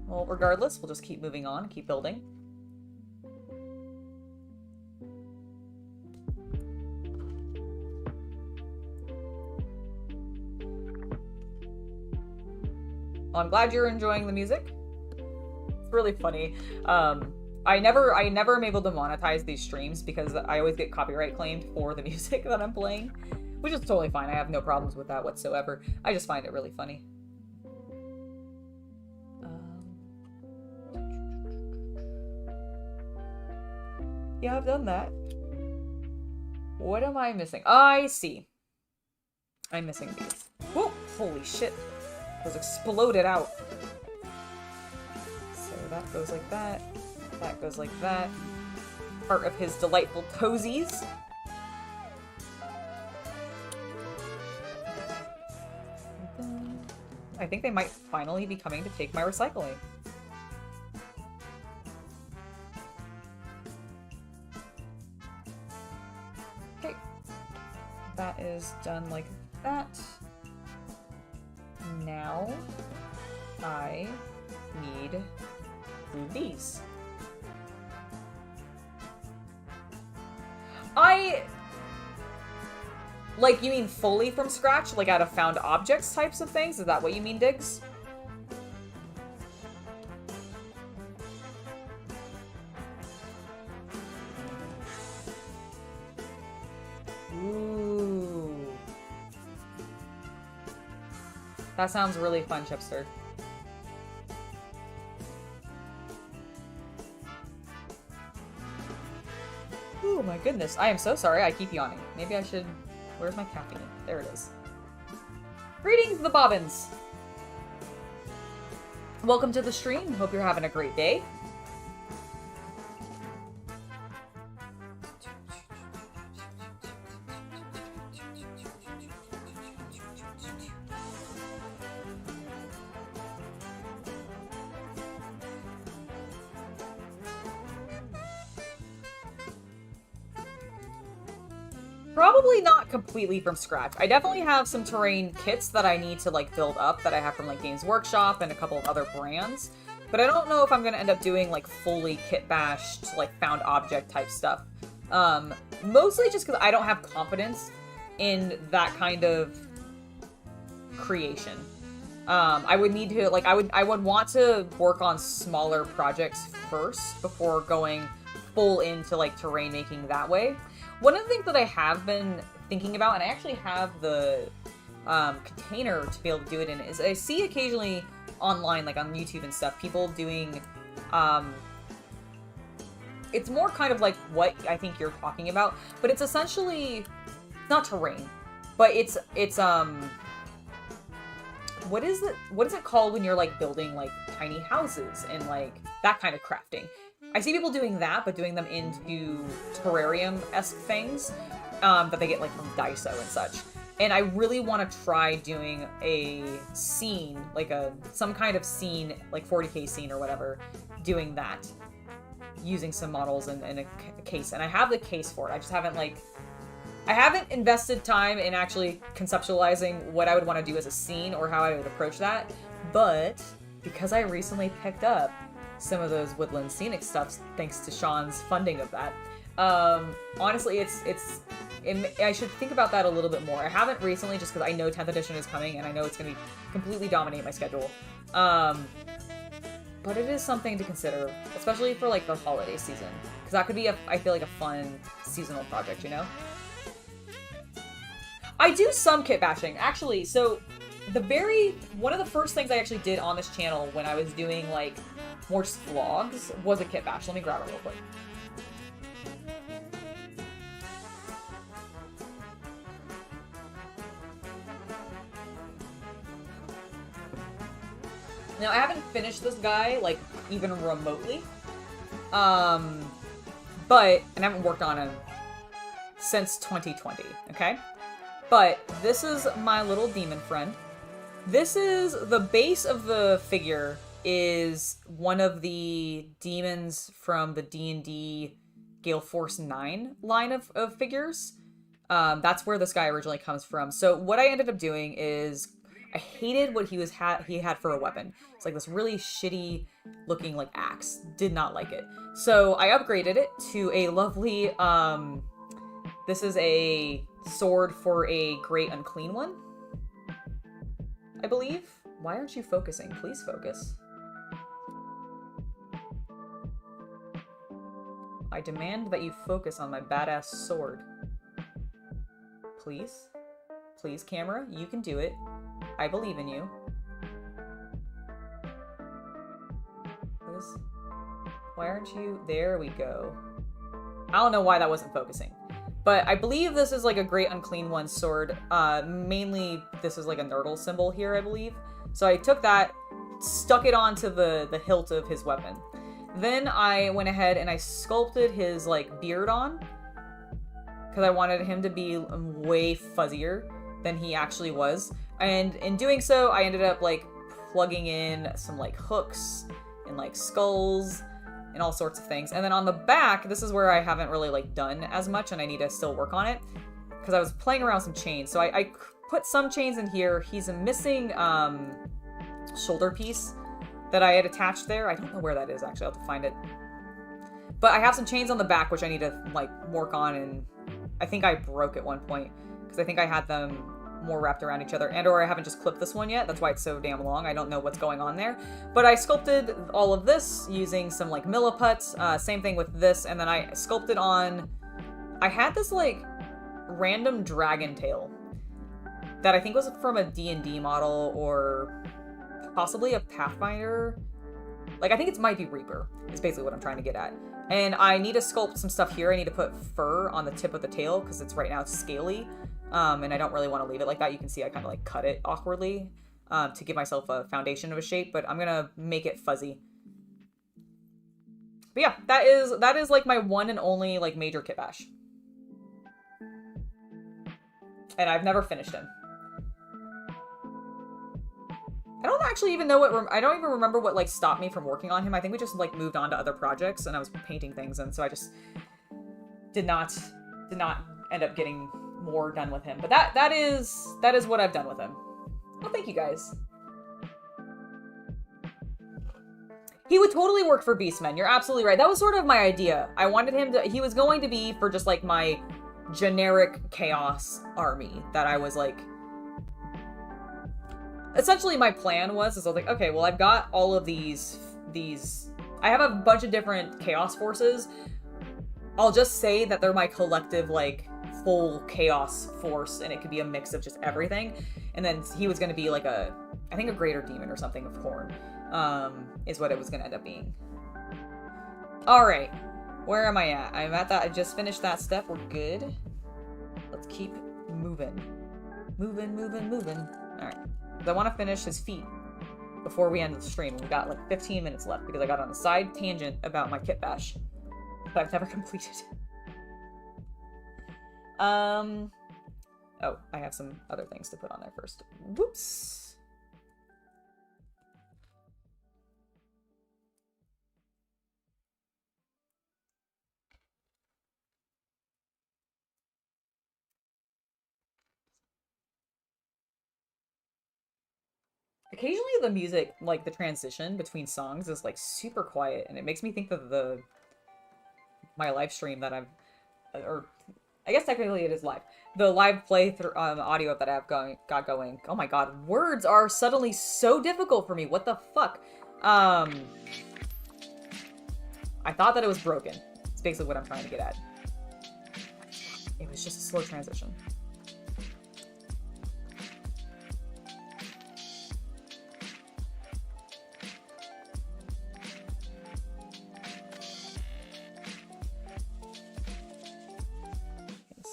Well, regardless, we'll just keep moving on, keep building. Well, I'm glad you're enjoying the music. It's really funny. I never am able to monetize these streams because I always get copyright claimed for the music that I'm playing, which is totally fine. I have no problems with that whatsoever. I just find it really funny. Yeah, I've done that. What am I missing? I see. I'm missing these. Whoa! Holy shit. Those exploded out. So that goes like that. That goes like that. Part of his delightful toesies. I think they might finally be coming to take my recycling. Okay. That is done like that. Now I need these. Like, you mean fully from scratch? Like out of found objects types of things? Is that what you mean, Diggs? Ooh. That sounds really fun, Chipster. Oh my goodness. I am so sorry I keep yawning. Maybe I should... Where's my caffeine? There it is. Greetings, the Bobbins! Welcome to the stream. Hope you're having a great day. Probably not completely from scratch. I definitely have some terrain kits that I need to like build up that I have from like Games Workshop and a couple of other brands. But I don't know if I'm gonna end up doing like fully kit bashed, like found object type stuff. Mostly just because I don't have confidence in that kind of creation. I would need to like I would want to work on smaller projects first before going full into like terrain making that way. One of the things that I have been thinking about, and I actually have the container to be able to do it in, is I see occasionally online, like on YouTube and stuff, people doing, it's more kind of like what I think you're talking about, but it's essentially, not terrain, but it's what is it called when you're like building like tiny houses and like that kind of crafting? I see people doing that, but doing them into terrarium-esque things that they get like from Daiso and such. And I really want to try doing a scene, like some kind of scene, like 40k scene or whatever, doing that, using some models and a case. And I have the case for it. I just haven't I haven't invested time in actually conceptualizing what I would want to do as a scene or how I would approach that. But because I recently picked up some of those woodland scenic stuff thanks to Sean's funding of that. Honestly, I should think about that a little bit more. I haven't recently just because I know 10th edition is coming and I know it's going to completely dominate my schedule. But it is something to consider, especially for like the holiday season. Because that could be, I feel like, a fun seasonal project, you know? I do some kit bashing, actually. So one of the first things I actually did on this channel when I was doing like more just vlogs was a kit bash. Let me grab it real quick. Now I haven't finished this guy like even remotely, but I haven't worked on him since 2020. Okay, But this is my little demon friend. This is the base of the figure is one of the demons from the D&D Gale Force 9 line of figures. That's where this guy originally comes from. So what I ended up doing is I hated what he had for a weapon. It's like this really shitty looking like axe. Did not like it. So I upgraded it to a lovely this is a sword for a great unclean one, I believe. Why aren't you focusing? Please focus. I demand that you focus on my badass sword. Please. Please, camera. You can do it. I believe in you. Why aren't you? There we go. I don't know why that wasn't focusing. But I believe this is like a great unclean one sword. Mainly, this is like a nurdle symbol here, I believe. So I took that, stuck it onto the hilt of his weapon. Then I went ahead and I sculpted his like beard on, because I wanted him to be way fuzzier than he actually was. And in doing so, I ended up like plugging in some like hooks and like skulls and all sorts of things. And then on the back, this is where I haven't really like done as much and I need to still work on it, because I was playing around with some chains. So I put some chains in here. He's a missing shoulder piece that I had attached there. I don't know where that is, actually. I'll have to find it. But I have some chains on the back, which I need to like work on, and I think I broke at one point, because I think I had them more wrapped around each other, and or I haven't just clipped this one yet. That's why it's so damn long. I don't know what's going on there. But I sculpted all of this using some like milliput. Same thing with this, and then I sculpted on... I had this like random dragon tail that I think was from a D&D model, or possibly a Pathfinder. Like, I think it might be Reaper, is basically what I'm trying to get at. And I need to sculpt some stuff here. I need to put fur on the tip of the tail, because it's right now scaly. And I don't really want to leave it like that. You can see I kind of like cut it awkwardly to give myself a foundation of a shape, but I'm gonna make it fuzzy. But yeah, that is like my one and only like major kit bash. And I've never finished him. I don't actually even know what, I don't even remember what like stopped me from working on him. I think we just like moved on to other projects and I was painting things, and so I just did not end up getting more done with him. But that is what I've done with him. Well, thank you guys. He would totally work for Beastmen. You're absolutely right. That was sort of my idea. I wanted him to, he was going to be for just like my generic chaos army that I was like, essentially my plan was, I was like, okay, well, I've got all of these, I have a bunch of different chaos forces. I'll just say that they're my collective, like, full chaos force, and it could be a mix of just everything. And then he was going to be like I think a greater demon or something of Khorne, is what it was going to end up being. All right, where am I at? I'm at that, I just finished that step. We're good. Let's keep moving. Moving. All right. I want to finish his feet before we end the stream. We've got like 15 minutes left because I got on a side tangent about my kit bash that I've never completed. Oh, I have some other things to put on there first. Whoops. Occasionally the music, like the transition between songs is like super quiet, and it makes me think of my live stream that I've, or I guess technically it is live. The live playthrough audio that I've got going. Oh my god, words are suddenly so difficult for me. What the fuck? I thought that it was broken. It's basically what I'm trying to get at. It was just a slow transition.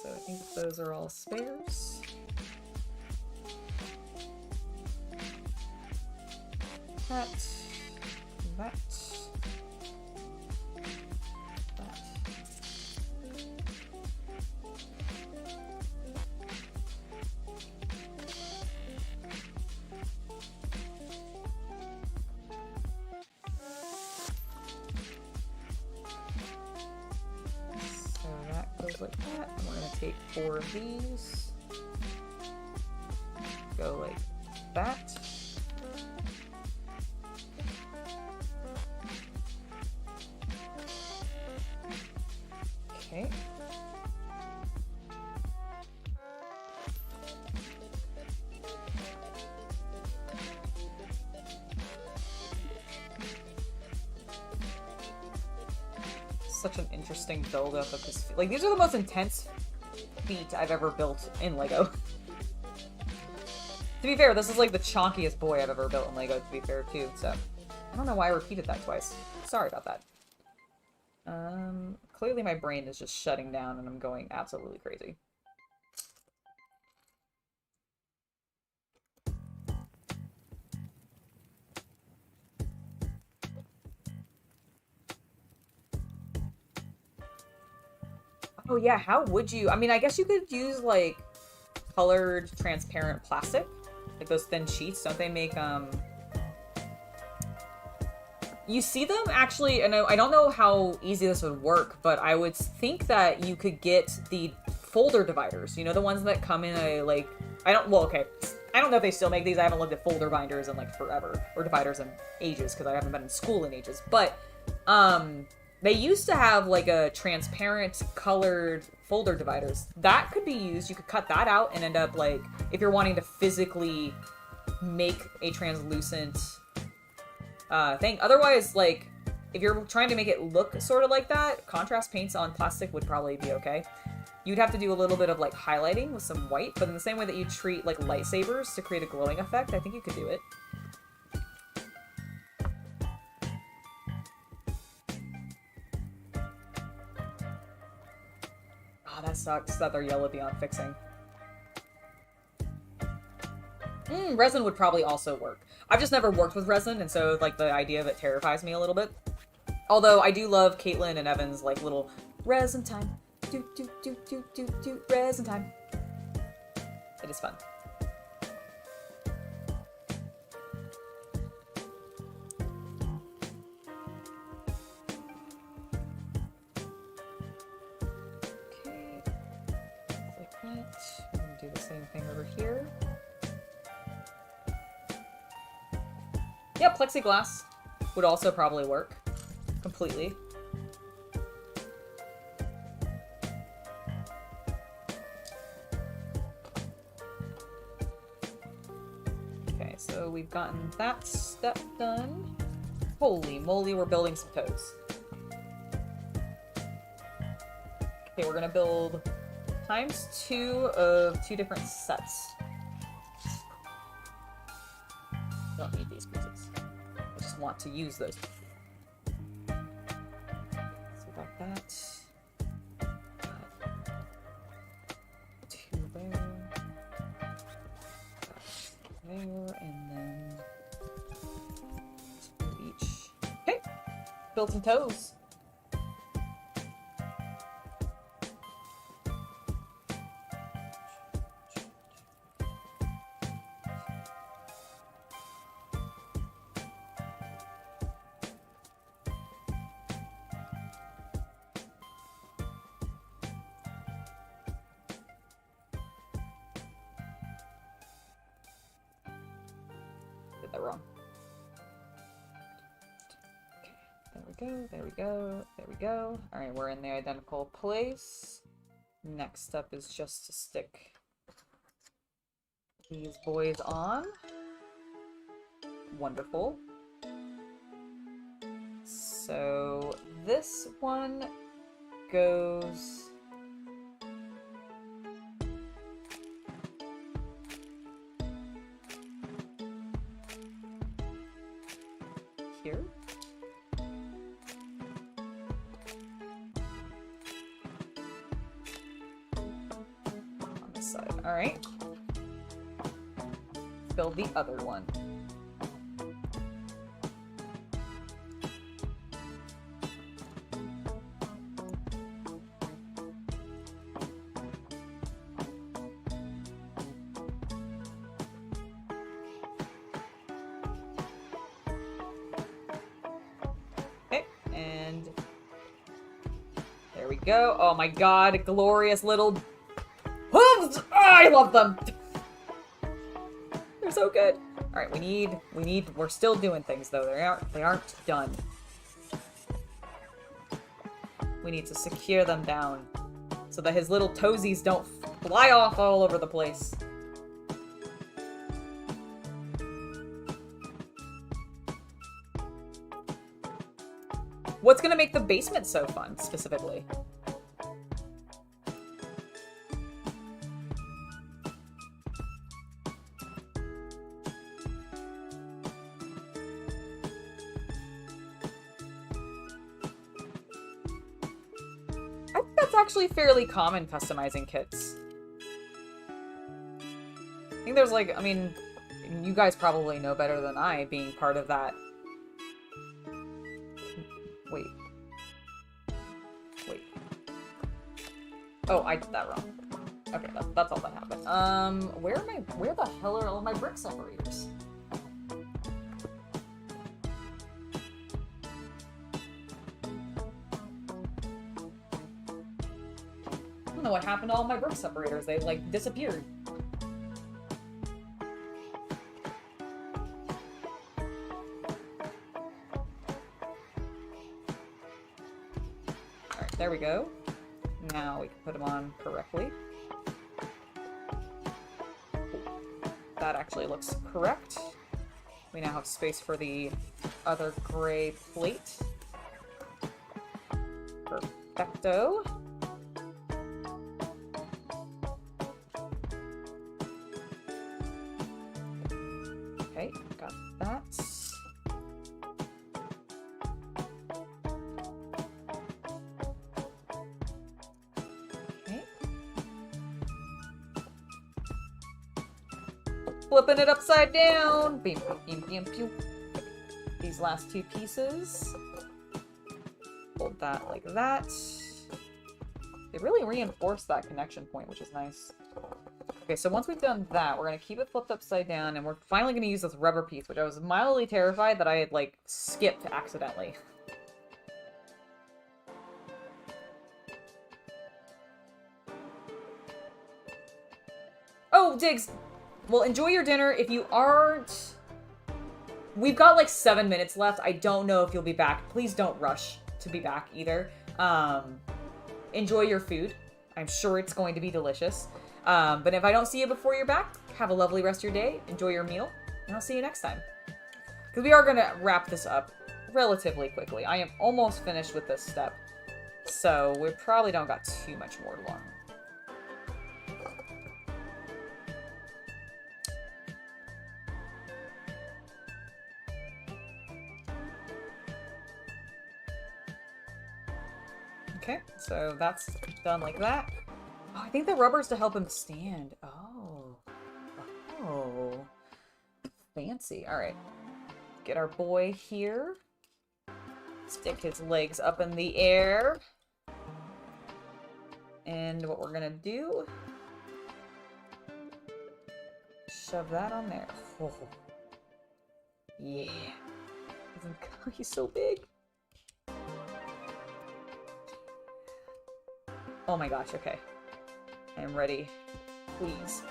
So I think those are all spares. That. take 4 of these. Go like that. Okay. Such an interesting build up of this. Like, these are the most intense feet I've ever built in Lego. To be fair, this is like the chonkiest boy I've ever built in Lego, to be fair, too, so. I don't know why I repeated that twice. Sorry about that. Clearly my brain is just shutting down and I'm going absolutely crazy. Oh yeah, how would you? I mean, I guess you could use, like, colored, transparent plastic. Like those thin sheets. Don't they make, You see them, actually, and I don't know how easy this would work, but I would think that you could get the folder dividers. You know, the ones that come in a, like... well, okay. I don't know if they still make these. I haven't looked at folder binders in, like, forever. Or dividers in ages, because I haven't been in school in ages. But, they used to have, like, a transparent colored folder dividers. That could be used. You could cut that out and end up, like, if you're wanting to physically make a translucent thing. Otherwise, like, if you're trying to make it look sort of like that, contrast paints on plastic would probably be okay. You'd have to do a little bit of, like, highlighting with some white, but in the same way that you treat, like, lightsabers to create a glowing effect, I think you could do it. Oh, that sucks that they're yellow beyond fixing. Resin would probably also work. I've just never worked with resin, and so, like, the idea of it terrifies me a little bit. Although, I do love Caitlin and Evan's, like, little resin time. Resin time. It is fun. Okay. Like that. I'm gonna do the same thing over here. Yeah, plexiglass would also probably work completely. Okay, so we've gotten that step done. Holy moly, we're building some toes. Okay, we're gonna build ×2 of 2 different sets. Don't need these pieces. I just want to use those. So got that. Got 2 there. Got there, and then 2 each. Okay, build some toes. Wrong. Okay, there we go. Alright, we're in the identical place. Next step is just to stick these boys on. Wonderful. So this one goes... here. On this side. Alright. Build the other one. Go. Oh my god, glorious little I love them. They're so good. All right, we're still doing things though. They aren't done. We need to secure them down so that his little toesies don't fly off all over the place. What's gonna make the basement so fun, specifically? I think that's actually fairly common, customizing kits. I think there's like, I mean, you guys probably know better than I, being part of that. Wait. Oh, I did that wrong. Okay, that's all that happened. Where the hell are all my brick separators? I don't know what happened to all my brick separators. They, like, disappeared. There we go. Now we can put them on correctly. That actually looks correct. We now have space for the other gray plate. Perfecto. Okay, got that. Flipping it upside down. Beam, beam, beam, beam. These last two pieces. Hold that like that. They really reinforced that connection point, which is nice. Okay, so once we've done that, we're going to keep it flipped upside down, and we're finally going to use this rubber piece, which I was mildly terrified that I had, like, skipped accidentally. Oh, Diggs! Well, enjoy your dinner. If you aren't... We've got like 7 minutes left. I don't know if you'll be back. Please don't rush to be back either. Enjoy your food. I'm sure it's going to be delicious. But if I don't see you before you're back, have a lovely rest of your day. Enjoy your meal. And I'll see you next time. Because we are going to wrap this up relatively quickly. I am almost finished with this step. So we probably don't got too much more to learn. Okay, so that's done like that. Oh, I think the rubber's to help him stand. Oh. Oh. Fancy. Alright. Get our boy here. Stick his legs up in the air. And what we're gonna do... shove that on there. Oh. Yeah. He's so big. Oh my gosh, okay. I'm ready. Please.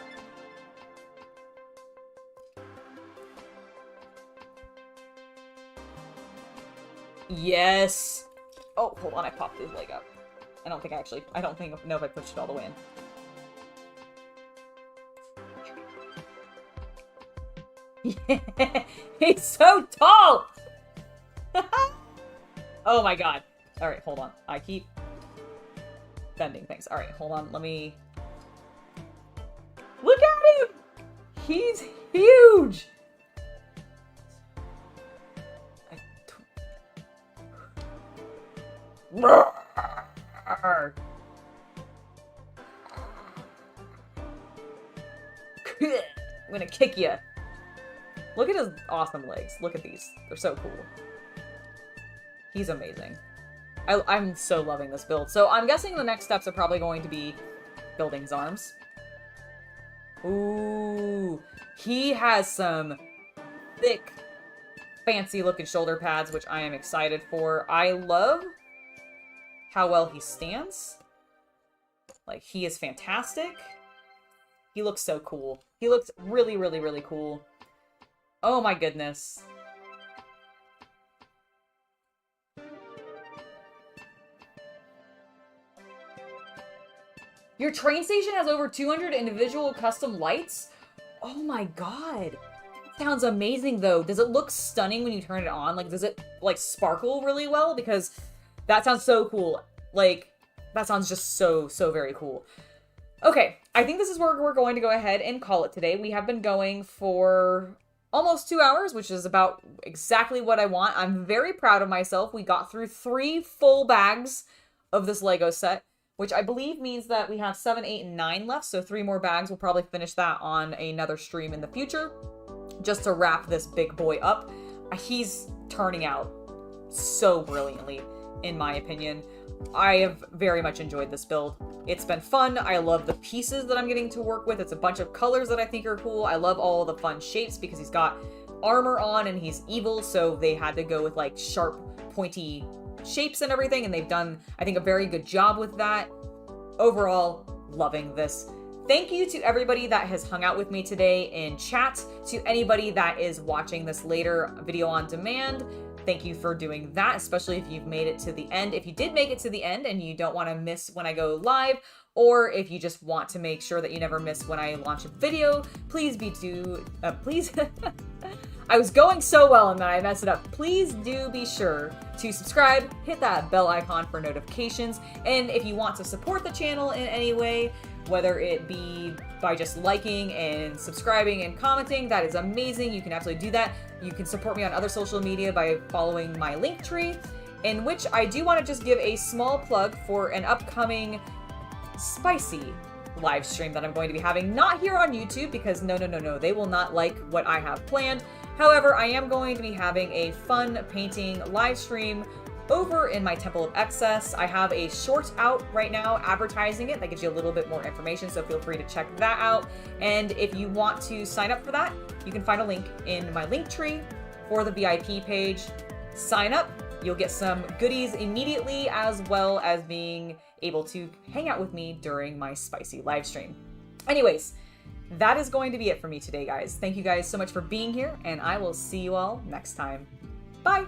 Yes! Oh, hold on, I popped his leg up. I don't know if I pushed it all the way in. Yeah, he's so tall! Oh my god. Alright, hold on. I keep bending things. Alright, hold on. Let me... Look at him! He's huge! I'm gonna kick you. Look at his awesome legs. Look at these. They're so cool. He's amazing. I'm so loving this build. So I'm guessing the next steps are probably going to be building his arms. Ooh. He has some thick, fancy-looking shoulder pads, which I am excited for. I love how well he stands. Like, he is fantastic. He looks so cool. He looks really, really, really cool. Oh my goodness. Your train station has over 200 individual custom lights? Oh my god. Sounds amazing though. Does it look stunning when you turn it on? Like, does it like sparkle really well? Because that sounds so cool. Like, that sounds just so very cool. Okay, I think this is where we're going to go ahead and call it today. We have been going for almost 2 hours, which is about exactly what I want. I'm very proud of myself. We got through 3 full bags of this Lego set, which I believe means that we have 7, 8, and 9 left. So 3 more bags. We'll probably finish that on another stream in the future, just to wrap this big boy up. He's turning out so brilliantly, in my opinion. I have very much enjoyed this build. It's been fun. I love the pieces that I'm getting to work with. It's a bunch of colors that I think are cool. I love all the fun shapes because he's got armor on and he's evil, so they had to go with like sharp, pointy shapes and everything, and they've done, I think, a very good job with that. Overall, loving this. Thank you to everybody that has hung out with me today in chat, to anybody that is watching this later video on demand. Thank you for doing that, especially if you've made it to the end. If you did make it to the end and you don't want to miss when I go live, or if you just want to make sure that you never miss when I launch a video, please please, I was going so well and then I messed it up. Please do be sure to subscribe, hit that bell icon for notifications, and if you want to support the channel in any way, whether it be by just liking and subscribing and commenting, that is amazing. You can absolutely do that. You can support me on other social media by following my link tree, in which I do want to just give a small plug for an upcoming spicy live stream that I'm going to be having, not here on YouTube, because no, they will not like what I have planned. However, I am going to be having a fun painting live stream over in my Temple of Excess. I have a short out right now advertising it that gives you a little bit more information, so feel free to check that out. And if you want to sign up for that, you can find a link in my link tree for the VIP page. Sign up, you'll get some goodies immediately, as well as being able to hang out with me during my spicy live stream. Anyways, that is going to be it for me today, guys. Thank you guys so much for being here, and I will see you all next time. Bye!